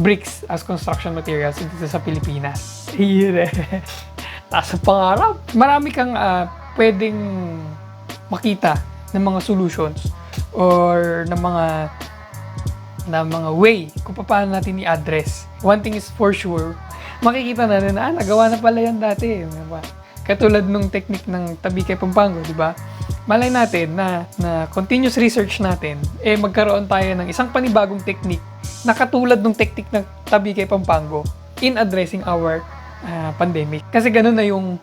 bricks as construction materials dito sa Pilipinas. Taas ang pangarap. Marami kang pwedeng makita ng mga solutions or ng mga way kung paano natin i-address. One thing is for sure, makikita natin na nagawa na pala yan dati. Katulad nung technique ng tabi kay Pampango, di ba? Malay natin na continuous research natin, magkaroon tayo ng isang panibagong technique na katulad ng technique ng tabi kay Pampango in addressing our pandemic. Kasi ganun na yung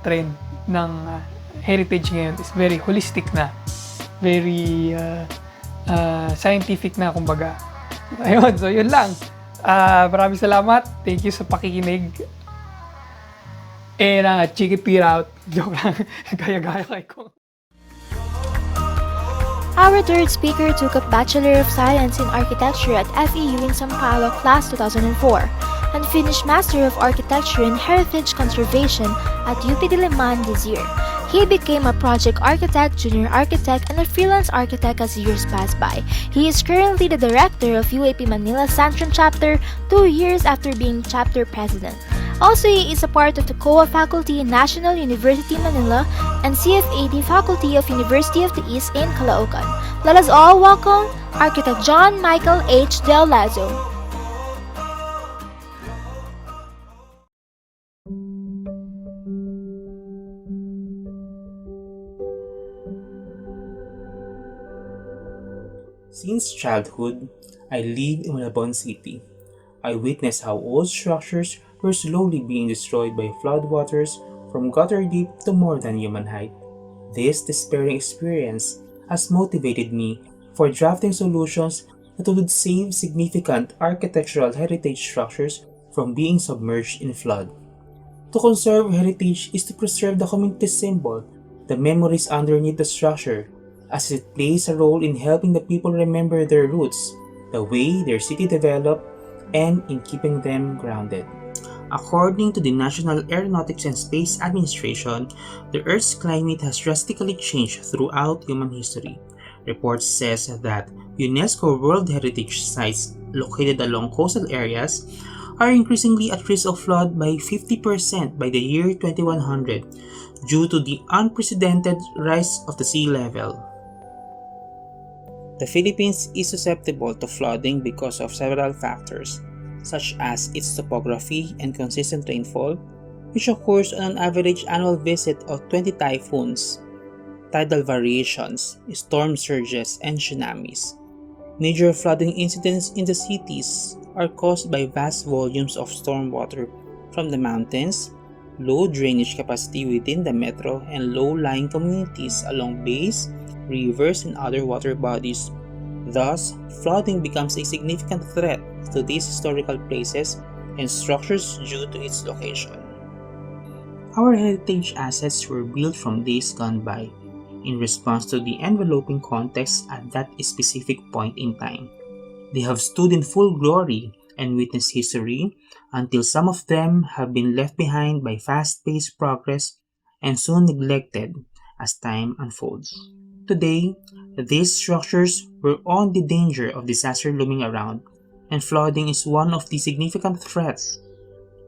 trend ng heritage ngayon. Is very holistic na. Very scientific na, kumbaga. Ayun, so yun lang. Maraming salamat. Thank you sa pakikinig. Check it out. Joke lang. Gaya-gaya kay ko. Our third speaker took up Bachelor of Science in Architecture at FEU in Sao Paulo Class 2004 and finished Master of Architecture in Heritage Conservation at UP Diliman this year. He became a project architect, junior architect, and a freelance architect as years pass by. He is currently the director of UAP Manila Centrum Chapter 2 years after being chapter president. Also, he is a part of the COA faculty in National University Manila and CFAD faculty of University of the East in Caloocan. Let us all welcome Architect John Michael H. Del Lazo. Since childhood, I lived in Malabon City. I witnessed how old structures were slowly being destroyed by floodwaters from gutter deep to more than human height. This despairing experience has motivated me for drafting solutions that would save significant architectural heritage structures from being submerged in flood. To conserve heritage is to preserve the community symbol, the memories underneath the structure, as it plays a role in helping the people remember their roots, the way their city developed, and in keeping them grounded. According to the National Aeronautics and Space Administration, the Earth's climate has drastically changed throughout human history. Reports says that UNESCO World Heritage Sites located along coastal areas are increasingly at risk of flood by 50% by the year 2100 due to the unprecedented rise of the sea level. The Philippines is susceptible to flooding because of several factors, such as its topography and consistent rainfall, which occurs on an average annual visit of 20 typhoons, tidal variations, storm surges, and tsunamis. Major flooding incidents in the cities are caused by vast volumes of stormwater from the mountains, low drainage capacity within the metro, and low-lying communities along bays, rivers, and other water bodies. Thus, flooding becomes a significant threat to these historical places and structures due to its location. Our heritage assets were built from days gone by, in response to the enveloping context at that specific point in time. They have stood in full glory and witnessed history until some of them have been left behind by fast-paced progress and soon neglected as time unfolds. Today, these structures were on the danger of disaster looming around, and flooding is one of the significant threats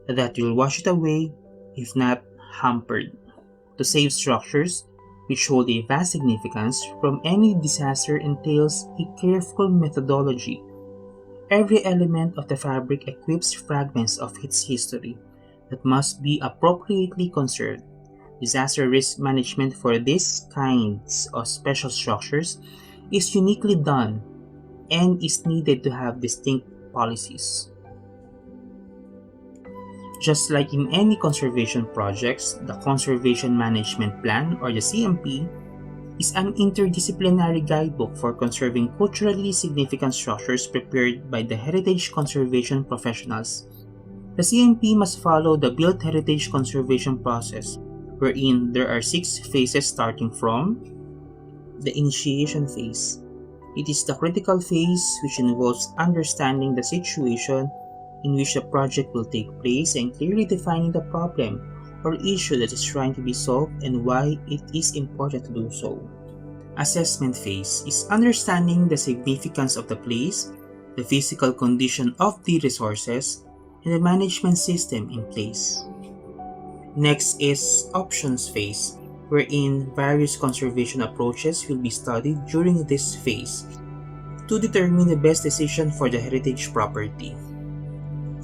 that will wash it away if not hampered. To save structures, which hold a vast significance from any disaster, entails a careful methodology. Every element of the fabric equips fragments of its history that must be appropriately conserved. Disaster risk management for these kinds of special structures is uniquely done and is needed to have distinct policies. Just like in any conservation projects, the Conservation Management Plan or the CMP is an interdisciplinary guidebook for conserving culturally significant structures prepared by the heritage conservation professionals. The CMP must follow the built heritage conservation process, wherein there are 6 phases starting from the initiation phase. It is the critical phase which involves understanding the situation in which the project will take place and clearly defining the problem or issue that is trying to be solved and why it is important to do so. Assessment phase is understanding the significance of the place, the physical condition of the resources, and the management system in place. Next is options phase, wherein various conservation approaches will be studied during this phase to determine the best decision for the heritage property.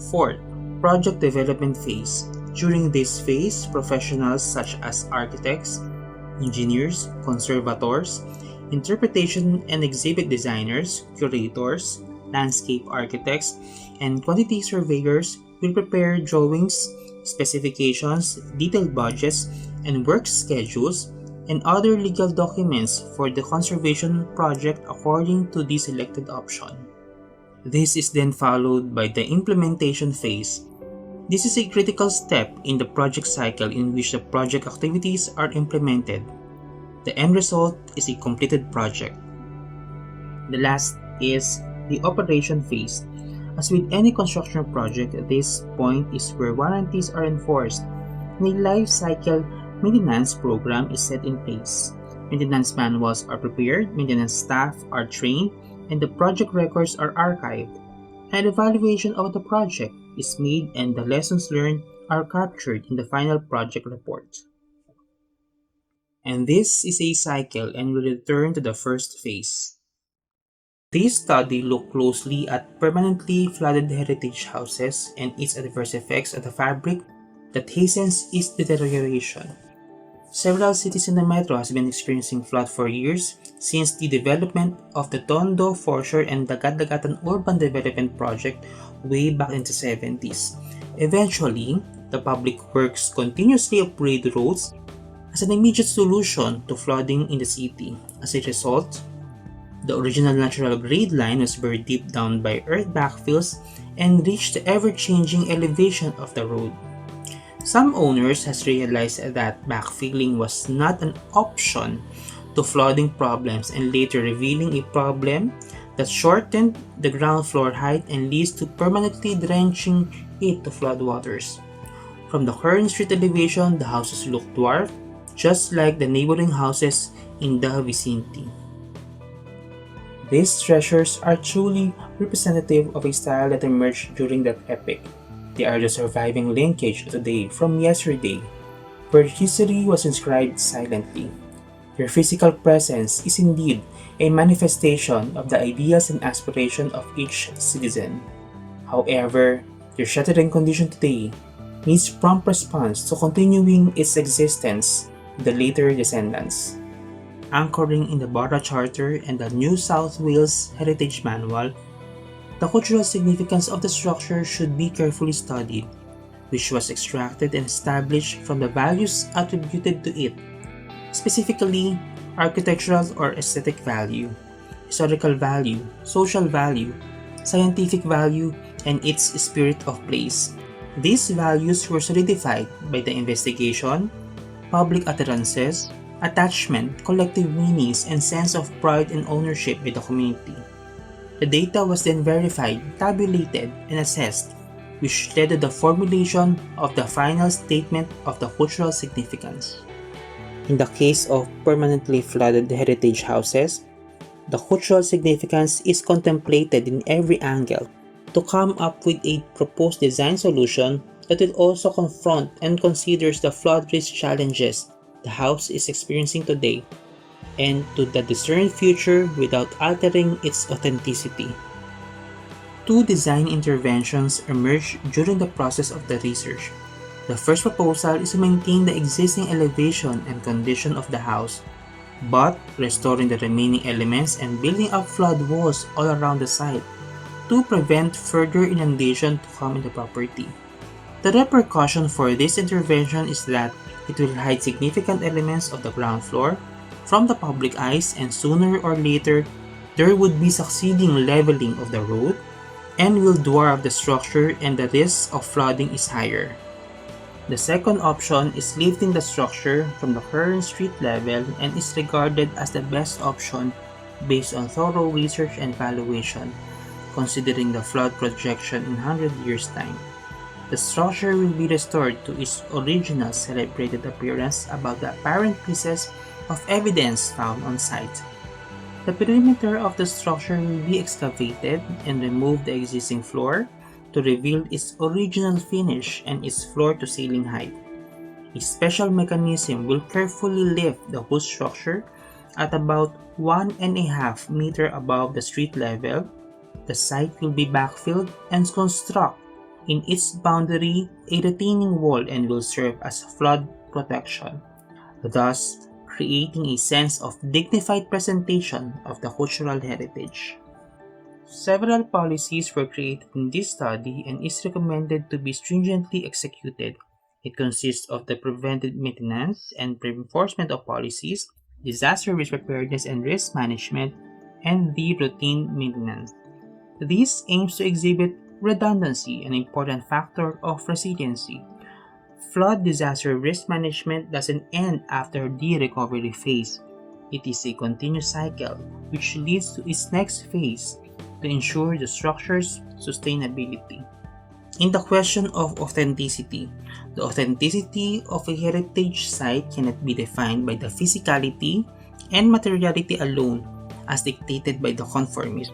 Fourth, project development phase. During this phase, professionals such as architects, engineers, conservators, interpretation and exhibit designers, curators, landscape architects, and quantity surveyors will prepare drawings, specifications, detailed budgets, and work schedules, and other legal documents for the conservation project according to the selected option. This is then followed by the implementation phase. This is a critical step in the project cycle in which the project activities are implemented. The end result is a completed project. The last is the operation phase. As with any construction project, this point is where warranties are enforced and a life cycle maintenance program is set in place. Maintenance manuals are prepared, maintenance staff are trained, and the project records are archived. An evaluation of the project is made and the lessons learned are captured in the final project report. And this is a cycle and will return to the first phase. This study looked closely at permanently flooded heritage houses and its adverse effects on the fabric that hastens its deterioration. Several cities in the metro have been experiencing flood for years since the development of the Tondo, Foreshore, and Dagat-Dagatan Urban Development Project way back in the 70s. Eventually, the public works continuously upgrade roads as an immediate solution to flooding in the city. As a result, the original natural grade line was buried deep down by earth backfills and reached the ever-changing elevation of the road. Some owners has realized that backfilling was not an option to flooding problems and later revealing a problem that shortened the ground floor height and leads to permanently drenching it to floodwaters. From the current street elevation, the houses look dwarfed, just like the neighboring houses in the vicinity. These treasures are truly representative of a style that emerged during that epoch. They are the surviving linkage today from yesterday, where history was inscribed silently. Their physical presence is indeed a manifestation of the ideals and aspirations of each citizen. However, their shattering condition today needs prompt response to continuing its existence in the later descendants. Anchoring in the Barra Charter and the New South Wales Heritage Manual, the cultural significance of the structure should be carefully studied, which was extracted and established from the values attributed to it, specifically architectural or aesthetic value, historical value, social value, scientific value, and its spirit of place. These values were solidified by the investigation, public utterances, attachment, collective meanings, and sense of pride and ownership by the community. The data was then verified, tabulated, and assessed, which led to the formulation of the final statement of the cultural significance. In the case of permanently flooded heritage houses, the cultural significance is contemplated in every angle to come up with a proposed design solution that will also confront and considers the flood risk challenges the house is experiencing today and to the discerned future without altering its authenticity. Two design interventions emerged during the process of the research. The first proposal is to maintain the existing elevation and condition of the house, but restoring the remaining elements and building up flood walls all around the site to prevent further inundation to come in the property. The repercussion for this intervention is that it will hide significant elements of the ground floor from the public eyes, and sooner or later there would be succeeding leveling of the road and will dwarf the structure, and the risk of flooding is higher. The second option is lifting the structure from the current street level and is regarded as the best option based on thorough research and valuation, considering the flood projection in 100 years' time. The structure will be restored to its original celebrated appearance above the apparent pieces of evidence found on site. The perimeter of the structure will be excavated and remove the existing floor to reveal its original finish and its floor-to-ceiling height. A special mechanism will carefully lift the whole structure at about 1.5 meters above the street level. The site will be backfilled and construct in its boundary a retaining wall and will serve as flood protection, thus creating a sense of dignified presentation of the cultural heritage. Several policies were created in this study and is recommended to be stringently executed. It consists of the preventive maintenance and reinforcement of policies, disaster risk preparedness and risk management, and the routine maintenance. This aims to exhibit redundancy, an important factor of resiliency. Flood disaster risk management doesn't end after the recovery phase. It is a continuous cycle which leads to its next phase to ensure the structure's sustainability. In the question of authenticity, the authenticity of a heritage site cannot be defined by the physicality and materiality alone as dictated by the conformist,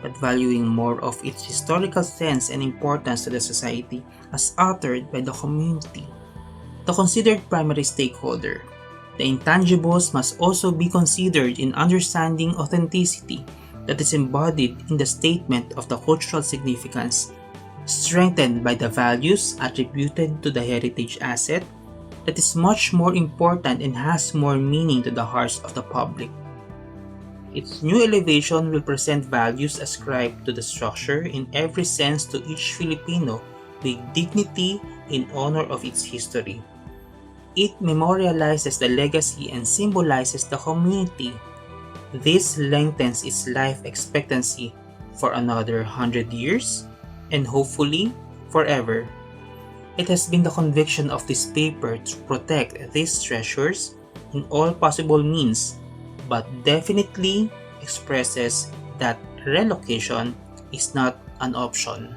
but valuing more of its historical sense and importance to the society as uttered by the community. The considered primary stakeholder. The intangibles must also be considered in understanding authenticity that is embodied in the statement of the cultural significance, strengthened by the values attributed to the heritage asset that is much more important and has more meaning to the hearts of the public. Its new elevation will present values ascribed to the structure in every sense to each Filipino with dignity in honor of its history. It memorializes the legacy and symbolizes the community. This lengthens its life expectancy for another 100 years and hopefully forever. It has been the conviction of this paper to protect these treasures in all possible means, but definitely expresses that relocation is not an option.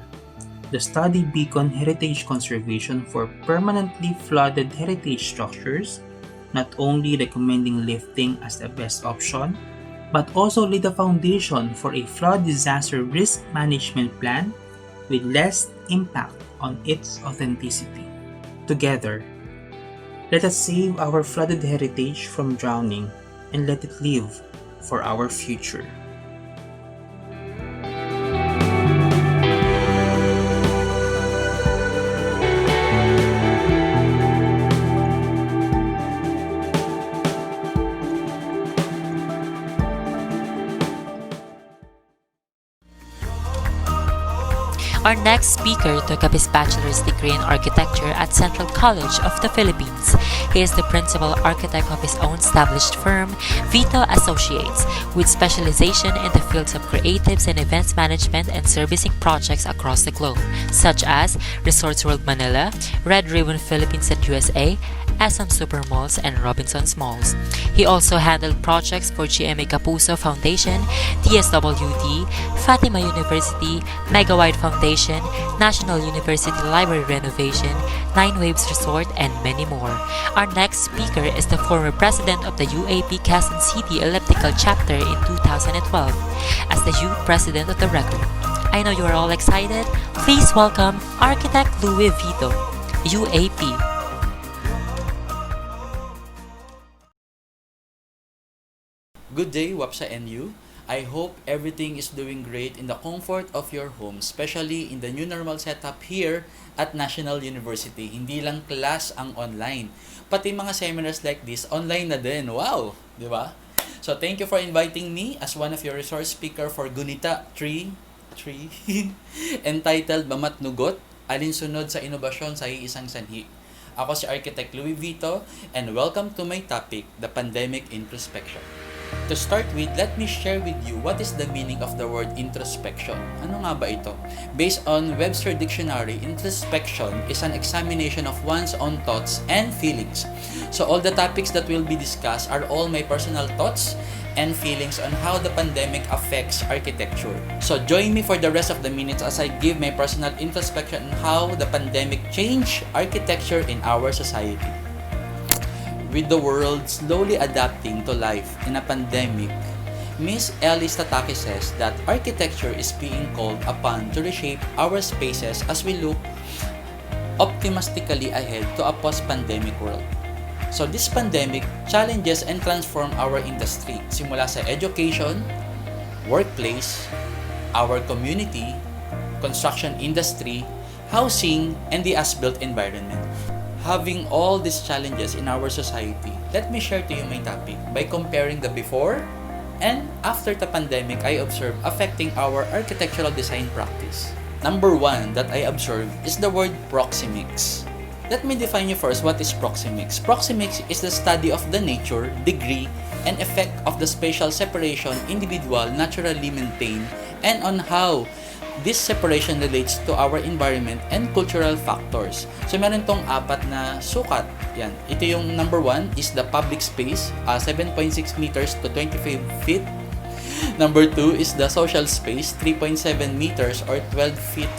The study beacon heritage conservation for permanently flooded heritage structures, not only recommending lifting as the best option, but also lay the foundation for a flood disaster risk management plan with less impact on its authenticity. Together, let us save our flooded heritage from drowning and let it live for our future. Our next speaker took up his bachelor's degree in architecture at Central College of the Philippines. He is the principal architect of his own established firm, Vito Associates, with specialization in the fields of creatives and events management and servicing projects across the globe, such as Resorts World Manila, Red Ribbon Philippines and USA, SM Supermalls, and Robinson's Malls. He also handled projects for GMA Kapuso Foundation, DSWD, Fatima University, Megawide Foundation, National University Library Renovation, Nine Waves Resort, and many more. Our next speaker is the former president of the UAP Quezon City Elliptical Chapter in 2012 as the youth president of the record. I know you are all excited. Please welcome Architect Louis Vito, UAP. Good day, UAPSA NU. I hope everything is doing great in the comfort of your home, especially in the new normal setup here at National University. Hindi lang class ang online. Pati mga seminars like this, online na din. Wow! Di ba? So, thank you for inviting me as one of your resource speaker for GUNITA 3.0 entitled MAMATNUGOT, Alinsunod sa Inobasyon sa Iisang Sanhi. Ako si Architect Louis Vito and welcome to my topic, the pandemic introspection. To start with, let me share with you what is the meaning of the word introspection. Ano nga ba ito? Based on Webster Dictionary, introspection is an examination of one's own thoughts and feelings. So all the topics that will be discussed are all my personal thoughts and feelings on how the pandemic affects architecture. So join me for the rest of the minutes as I give my personal introspection on how the pandemic changed architecture in our society. With the world slowly adapting to life in a pandemic, Ms. Ellie Stataki says that architecture is being called upon to reshape our spaces as we look optimistically ahead to a post-pandemic world. So this pandemic challenges and transforms our industry, simula sa education, workplace, our community, construction industry, housing, and the as-built environment. Having all these challenges in our society, let me share to you my topic by comparing the before and after the pandemic I observe affecting our architectural design practice. Number one that I observe is the word proxemics. Let me define you first what is proxemics. Proxemics is the study of the nature, degree, and effect of the spatial separation individual naturally maintain and on how this separation relates to our environment and cultural factors. So meron tong apat na sukat. Yan. Ito yung number one is the public space, 7.6 meters to 25 feet. Number two is the social space, 3.7 meters or 12 feet.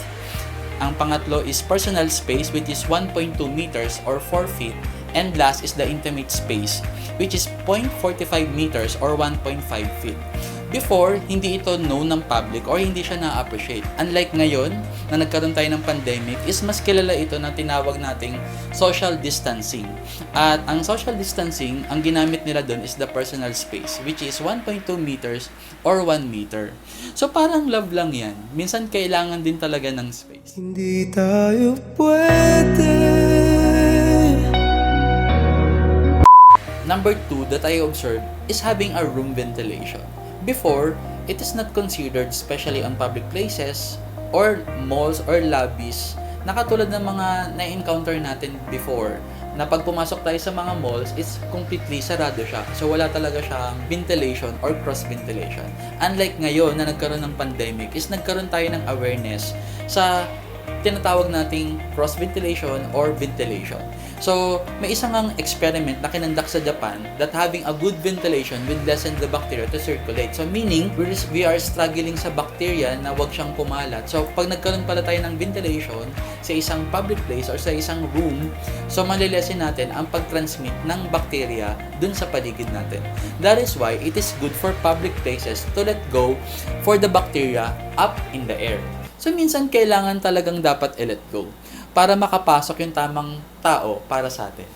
Ang pangatlo is personal space which is 1.2 meters or 4 feet. And last is the intimate space which is 0.45 meters or 1.5 feet. Before, hindi ito known ng public or hindi siya na-appreciate. Unlike ngayon, na nagkaroon tayo ng pandemic, is mas kilala ito na tinawag nating social distancing. At ang social distancing, ang ginamit nila doon is the personal space, which is 1.2 meters or 1 meter. So parang love lang yan. Minsan kailangan din talaga ng space. Hindi tayo pwede. Number two that I observed is having a room ventilation. Before, it is not considered, especially on public places or malls or lobbies, na katulad ng mga na-encounter natin before, na pag pumasok tayo sa mga malls, it's completely sarado siya. So wala talaga siyang ventilation or cross-ventilation. Unlike ngayon na nagkaroon ng pandemic, is nagkaroon tayo ng awareness sa tinatawag nating cross-ventilation or ventilation. So, may isang experiment na kinandak sa Japan that having a good ventilation will lessen the bacteria to circulate. So, meaning, we are struggling sa bacteria na wag siyang kumalat. So, pag nagkaroon pala tayo ng ventilation sa isang public place or sa isang room, so malilesen natin ang pag-transmit ng bacteria dun sa paligid natin. That is why it is good for public places to let go for the bacteria up in the air. So, minsan kailangan talagang dapat i-let go para makapasok yung tamang tao para sa atin.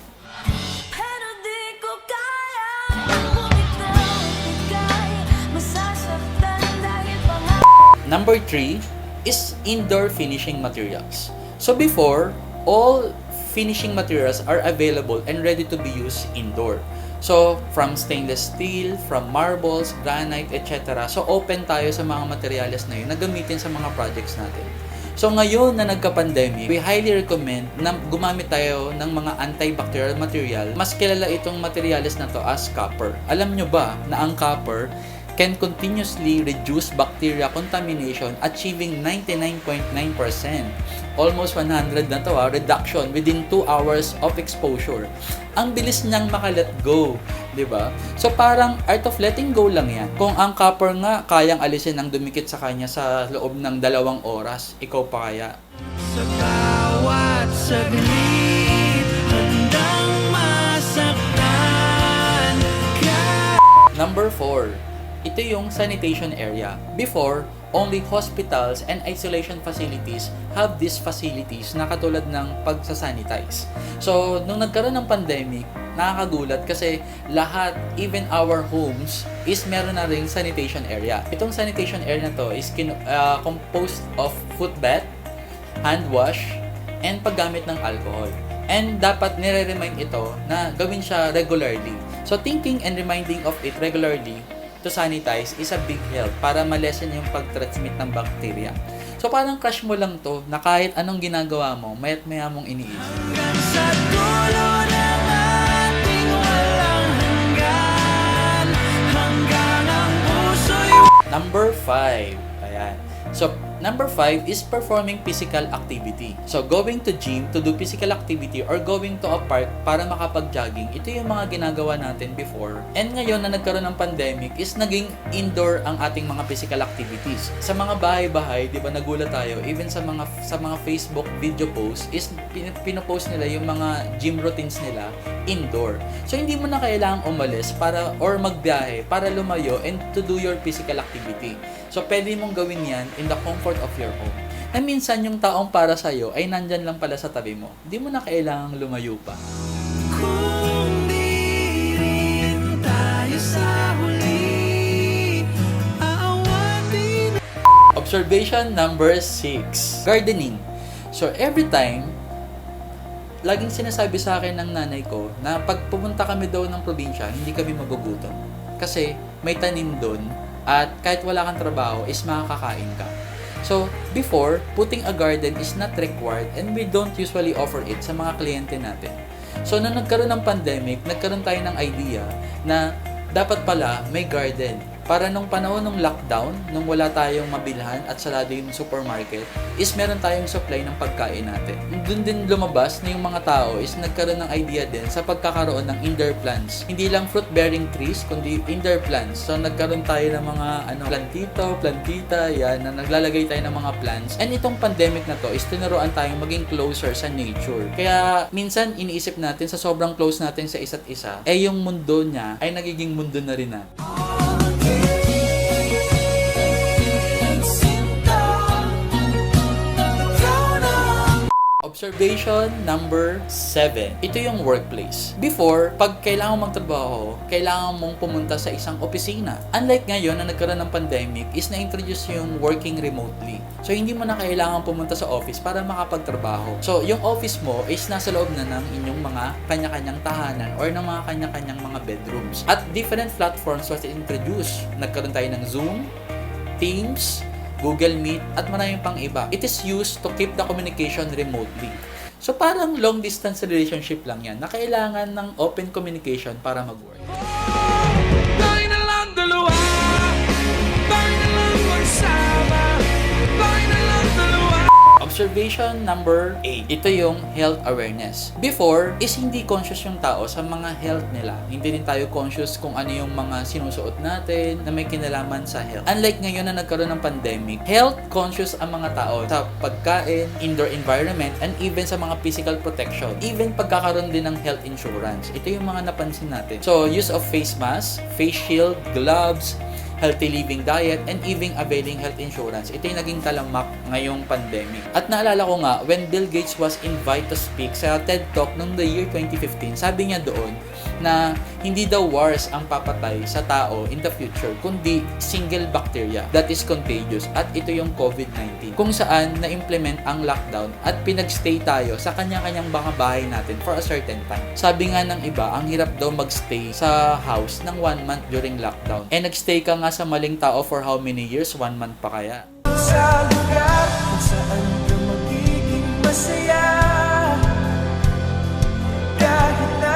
Number 3 is indoor finishing materials. So before, all finishing materials are available and ready to be used indoor. So, from stainless steel, from marbles, granite, etc. So, open tayo sa mga materials na yun na gamitin sa mga projects natin. So, ngayon na nagka-pandemic, we highly recommend na gumamit tayo ng mga antibacterial material. Mas kilala itong materials na to as copper. Alam nyo ba na ang copper can continuously reduce bacteria contamination, achieving 99.9%. Almost 100 na to, reduction within 2 hours of exposure. Ang bilis niyang maka-let go, di ba? So parang art of letting go lang yan. Kung ang copper nga kayang alisin ang dumikit sa kanya sa loob ng 2 oras, ikaw pa kaya? Sa bawat saglit, handang masaktan ka. Number 4. Ito yung sanitation area. Before, only hospitals and isolation facilities have these facilities na katulad ng pagsasanitize. So, nung nagkaroon ng pandemic, nakakagulat kasi lahat, even our homes, is meron na ring sanitation area. Itong sanitation area na to is composed of foot bath, hand wash, and paggamit ng alcohol. And dapat nire-remind ito na gawin siya regularly. So thinking and reminding of it regularly to sanitize is a big help para ma-lessen yung pag-transmit ng bacteria. So parang crush mo lang to na kahit anong ginagawa mo, maya't maya mong iniisip. hanggang sa dulo ng ating walang hanggan, hanggang ang puso'y Number 5. Ayan. So, number 5 is performing physical activity. So, going to gym to do physical activity or going to a park para makapag-jogging, ito yung mga ginagawa natin before. And ngayon na nagkaroon ng pandemic is naging indoor ang ating mga physical activities. Sa mga bahay-bahay, 'di ba, nagulat tayo, even sa mga Facebook video posts is pinopost nila yung mga gym routines nila indoor. So, hindi mo na kailangang umalis para or magbiyahe para lumayo and to do your physical activity. So, pwede mong gawin yan in the comfort of your home. Na minsan yung taong para sa'yo ay nandyan lang pala sa tabi mo. Hindi mo na kailangang lumayo pa. kung di rin tayo sa huli, aawatin. Observation number 6. Gardening. So, every time, laging sinasabi sa akin ng nanay ko na pag pumunta kami daw ng probinsya, hindi kami magugutom. Kasi may tanim doon at kahit wala kang trabaho is makakakain ka. So, before, putting a garden is not required and we don't usually offer it sa mga kliyente natin. So, nung nagkaroon ng pandemic, nagkaroon tayo ng idea na dapat pala may garden. Para nung panahon ng lockdown, nung wala tayong mabilhan at sarado yung supermarket, is meron tayong supply ng pagkain natin. Doon din lumabas na yung mga tao is nagkaroon ng idea din sa pagkakaroon ng indoor plants. Hindi lang fruit-bearing trees, kundi indoor plants. So nagkaroon tayo ng mga plantita, yan, na naglalagay tayo ng mga plants. And itong pandemic na to is tinuruan tayong maging closer sa nature. Kaya minsan iniisip natin sa sobrang close natin sa isa't isa, yung mundo niya ay nagiging mundo na rin natin. Observation number 7. Ito yung workplace. Before, pag kailangan mong magtrabaho, kailangan mong pumunta sa isang opisina. Unlike ngayon na nagkaroon ng pandemic, is na-introduce yung working remotely. So, hindi mo na kailangan pumunta sa office para makapagtrabaho. So, yung office mo is nasa loob na ng inyong mga kanya-kanyang tahanan or ng mga kanya-kanyang mga bedrooms. At different platforms was introduced. Nagkaroon tayo ng Zoom, Teams, Google Meet, at maraming pang iba. It is used to keep the communication remotely. So parang long distance relationship lang yan na kailangan ng open communication para mag-work. Tayo na lang dalawa, tayo na lang magsama, tayo na lang dalawa. Observation number 8. Ito yung health awareness. Before, is hindi conscious yung tao sa mga health nila. Hindi din tayo conscious kung ano yung mga sinusuot natin na may kinalaman sa health. Unlike ngayon na nagkaroon ng pandemic, health conscious ang mga tao sa pagkain, indoor environment, and even sa mga physical protection. Even pagkakaroon din ng health insurance. Ito yung mga napansin natin. So, use of face mask, face shield, gloves, healthy living diet, and even availing health insurance. Ito yung naging talamak ngayong pandemic. At naalala ko nga, when Bill Gates was invited to speak sa TED Talk noong the year 2015, sabi niya doon na hindi daw wars ang papatay sa tao in the future, kundi single bacteria that is contagious. At ito yung COVID-19, kung saan na-implement ang lockdown at pinagstay tayo sa kanya-kanyang mga bahay natin for a certain time. Sabi nga ng iba, ang hirap daw magstay sa house ng 1 month during lockdown. Eh nagstay ka nga sa maling tao for how many years? 1 month pa kaya? Sa lugar kung saan ka magiging masaya, kahit na.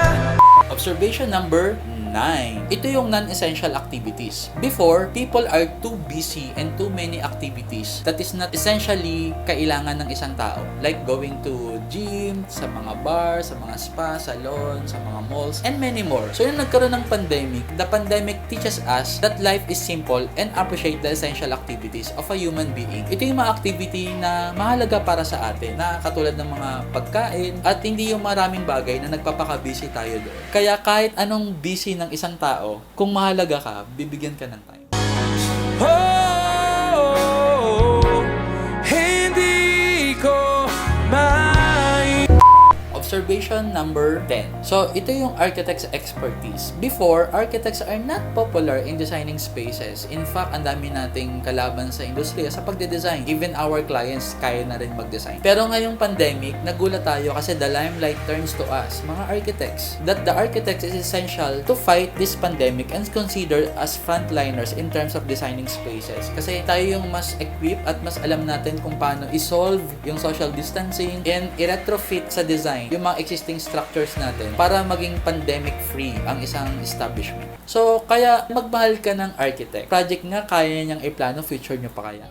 Observation number 9. Ito yung non-essential activities. Before, people are too busy and too many activities that is not essentially kailangan ng isang tao. Like going to gym, sa mga bar, sa mga spa, salon, sa mga malls, and many more. So, yung nagkaroon ng pandemic, the pandemic teaches us that life is simple and appreciate the essential activities of a human being. Ito yung mga activity na mahalaga para sa atin, na katulad ng mga pagkain, at hindi yung maraming bagay na nagpapaka-busy tayo doon. Kaya kahit anong busy ng isang tao, kung mahalaga ka, bibigyan ka ng time. Observation number 10. So, ito yung architect's expertise. Before, architects are not popular in designing spaces. In fact, ang dami nating kalaban sa industriya sa pagde-design. Even our clients, kaya na rin mag-design. Pero ngayong pandemic, nagulat tayo kasi the limelight turns to us, mga architects. That the architects is essential to fight this pandemic and considered as frontliners in terms of designing spaces. Kasi tayo yung mas equipped at mas alam natin kung paano i-solve yung social distancing and i-retrofit sa design yung mga existing structures natin para maging pandemic-free ang isang establishment. So, kaya magmahal ka ng architect. Project nga, kaya niyang i-plano, future niyo pa kaya.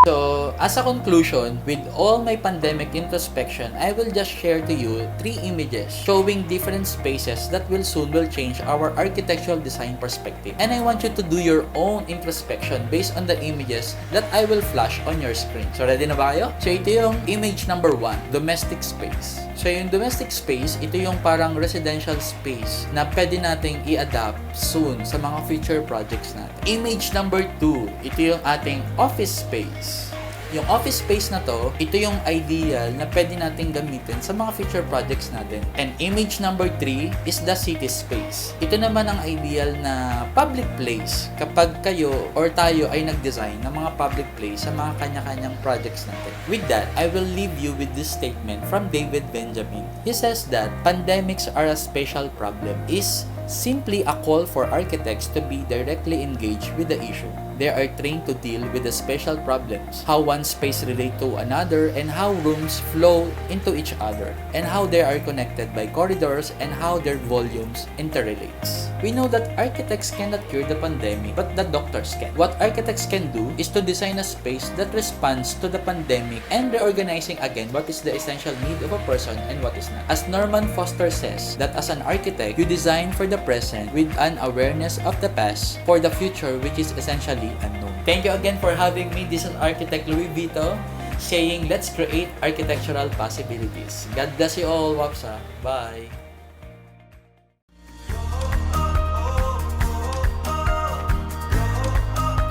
So, as a conclusion, with all my pandemic introspection, I will just share to you 3 images showing different spaces that will soon change our architectural design perspective. And I want you to do your own introspection based on the images that I will flash on your screen. So, ready na ba kayo? So, ito yung image number 1, domestic space. So, yung domestic space, ito yung parang residential space na pwede nating i-adapt soon sa mga future projects natin. Image number 2, ito yung ating office space. Yung office space na to, ito yung ideal na pwede nating gamitin sa mga future projects natin. And image number 3 is the city space. Ito naman ang ideal na public place kapag kayo or tayo ay nag-design ng mga public place sa mga kanya-kanyang projects natin. With that, I will leave you with this statement from David Benjamin. He says that pandemics are a special problem is simply a call for architects to be directly engaged with the issue. They are trained to deal with the special problems, how one space relate to another, and how rooms flow into each other, and how they are connected by corridors, and how their volumes interrelates. We know that architects cannot cure the pandemic, but the doctors can. What architects can do is to design a space that responds to the pandemic and reorganizing again what is the essential need of a person and what is not. As Norman Foster says, that as an architect, you design for the present with an awareness of the past for the future, which is essentially unknown. Thank you again for having me. This is Architect Louis Vito saying, let's create architectural possibilities. God bless you all, UAPSA. Bye.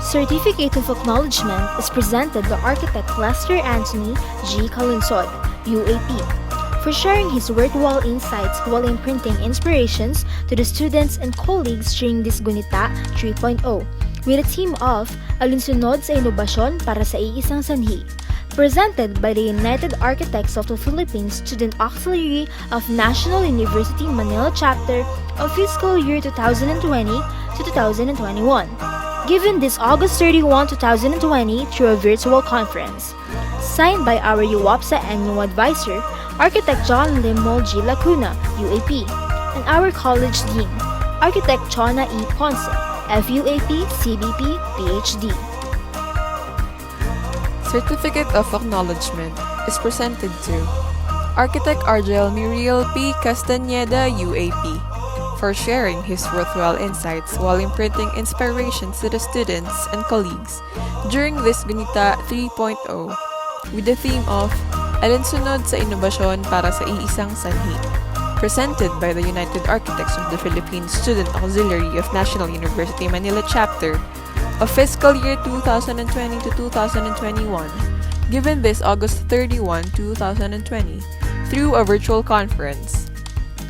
Certificate of Acknowledgement is presented by Architect Lester Anthony G. Alinsunod, UAP, for sharing his worthwhile insights while imprinting inspirations to the students and colleagues during this GUNITA 3.0 with a team of Alinsunod sa Inobasyon para sa Iisang Sanhi, presented by the United Architects of the Philippines Student Auxiliary of National University Manila Chapter of fiscal year 2020 to 2021, given this August 31, 2020 through a virtual conference. Signed by our UAPSA NU advisor, Architect John Limol G. Lacuna, UAP, and our College Dean, Architect Chona E. Ponce, FUAP, CBP, PhD. Certificate of Acknowledgement is presented to Architect Argel Muriel P. Castañeda, UAP, for sharing his worthwhile insights while imprinting inspirations to the students and colleagues during this GUNITA 3.0 with the theme of Alinsunod sa Inobasyon para sa Iisang Sanhi, presented by the United Architects of the Philippines Student Auxiliary of National University Manila Chapter of fiscal year 2020 to 2021, given this August 31, 2020, through a virtual conference.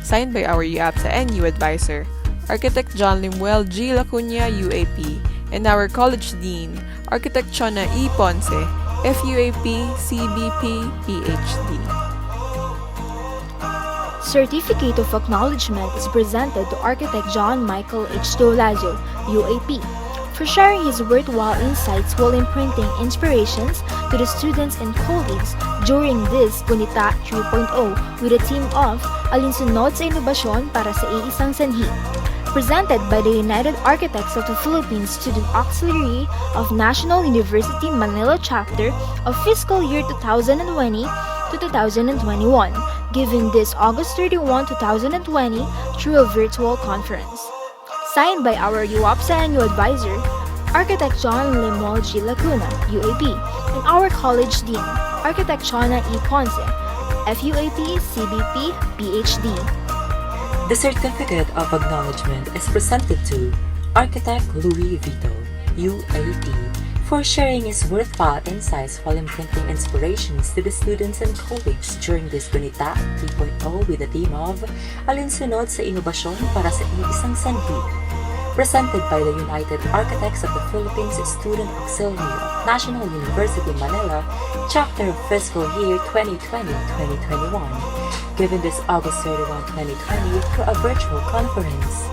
Signed by our UAPSA NU advisor, Architect John Limuel G. Lacuna, UAP, and our College Dean, Architect Chona E. Ponce, FUAP, CBP, PhD. Certificate of Acknowledgement is presented to Architect John Michael H. Dolazio, UAP, for sharing his worthwhile insights while imprinting inspirations to the students and colleagues during this GUNITA 3.0 with a team of Alinsunod sa Inobasyon para sa Iisang Sanhi, presented by the United Architects of the Philippines Student Auxiliary of National University Manila Chapter of fiscal year 2020 to 2021, given this August 31, 2020 through a virtual conference. Signed by our UAPSA NU advisor, Architect John Limol G. Lacuna, UAP, and our College Dean, Architect Chona E. Ponce, FUAP, CBP, PhD. The Certificate of Acknowledgement is presented to Architect Louis Vito, UAP, for sharing his worthwhile insights while imprinting inspirations to the students and colleagues during this GUNITA 3.0 with the theme of Alinsunod sa Inobasyon para sa Iisang Sanhi, presented by the United Architects of the Philippines Student Auxiliary of National University Manila, Chapter of Fiscal Year 2020-2021, given this August 31, 2020 through a virtual conference.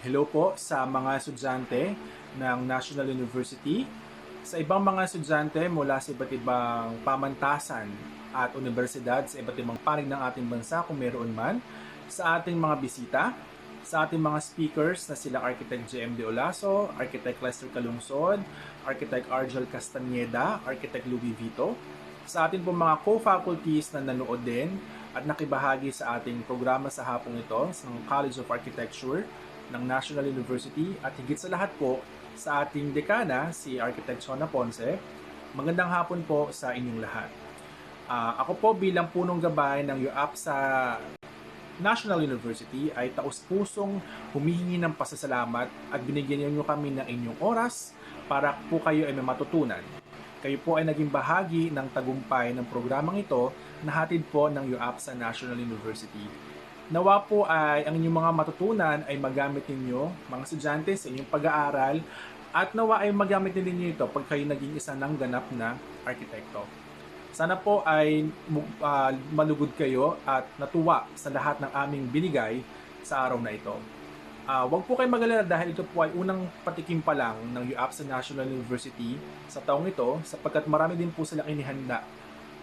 Hello po sa mga estudyante ng National University, sa ibang mga estudyante mula sa iba't ibang pamantasan at universidad sa iba't ibang panig ng ating bansa kung meron man, sa ating mga bisita, sa ating mga speakers na sila Architect JM De Olaso, Architect Lester Calungsod, Architect Argel Castañeda, Architect Louis Vito, sa ating pong mga co-faculties na nanood din at nakibahagi sa ating programa sa hapong ito sa College of Architecture ng National University, at higit sa lahat po sa ating dekana, si Architect Sona Ponce. Magandang hapon po sa inyong lahat. Ako po bilang punong gabay ng UAPSA National University ay taus-pusong humihingi ng pasasalamat at binigyan niyo kami ng inyong oras para po kayo ay may matutunan. Kayo po ay naging bahagi ng tagumpay ng programang ito na hatid po ng UAPSA National University. Nawa po ay ang inyong mga matutunan ay magamit ninyo, mga estudyante, sa inyong pag-aaral, at nawa ay magamit din ninyo ito pag kayo naging isa ng ganap na arkitekto. Sana po ay malugod kayo at natuwa sa lahat ng aming binigay sa araw na ito. Huwag po kayo mag-alala dahil ito po ay unang patikim pa lang ng UAPSA National University sa taong ito, sapagkat marami din po silang inihanda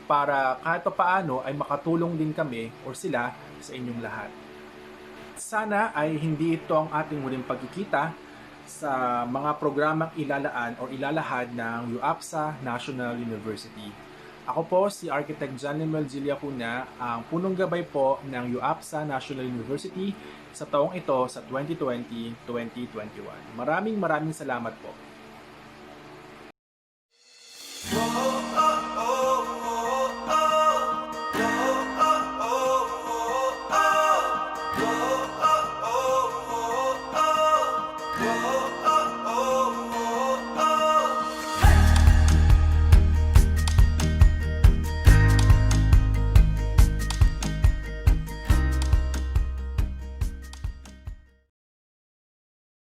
para kahit pa paano ay makatulong din kami o sila sa inyong lahat. Sana ay hindi ito ang ating muling pagkikita sa mga programang ilalaan o ilalahad ng UAPSA National University. Ako po si Architect John Lemuel Giliacuna, ang punong gabay po ng UAPSA National University sa taong ito sa 2020-2021. Maraming salamat po.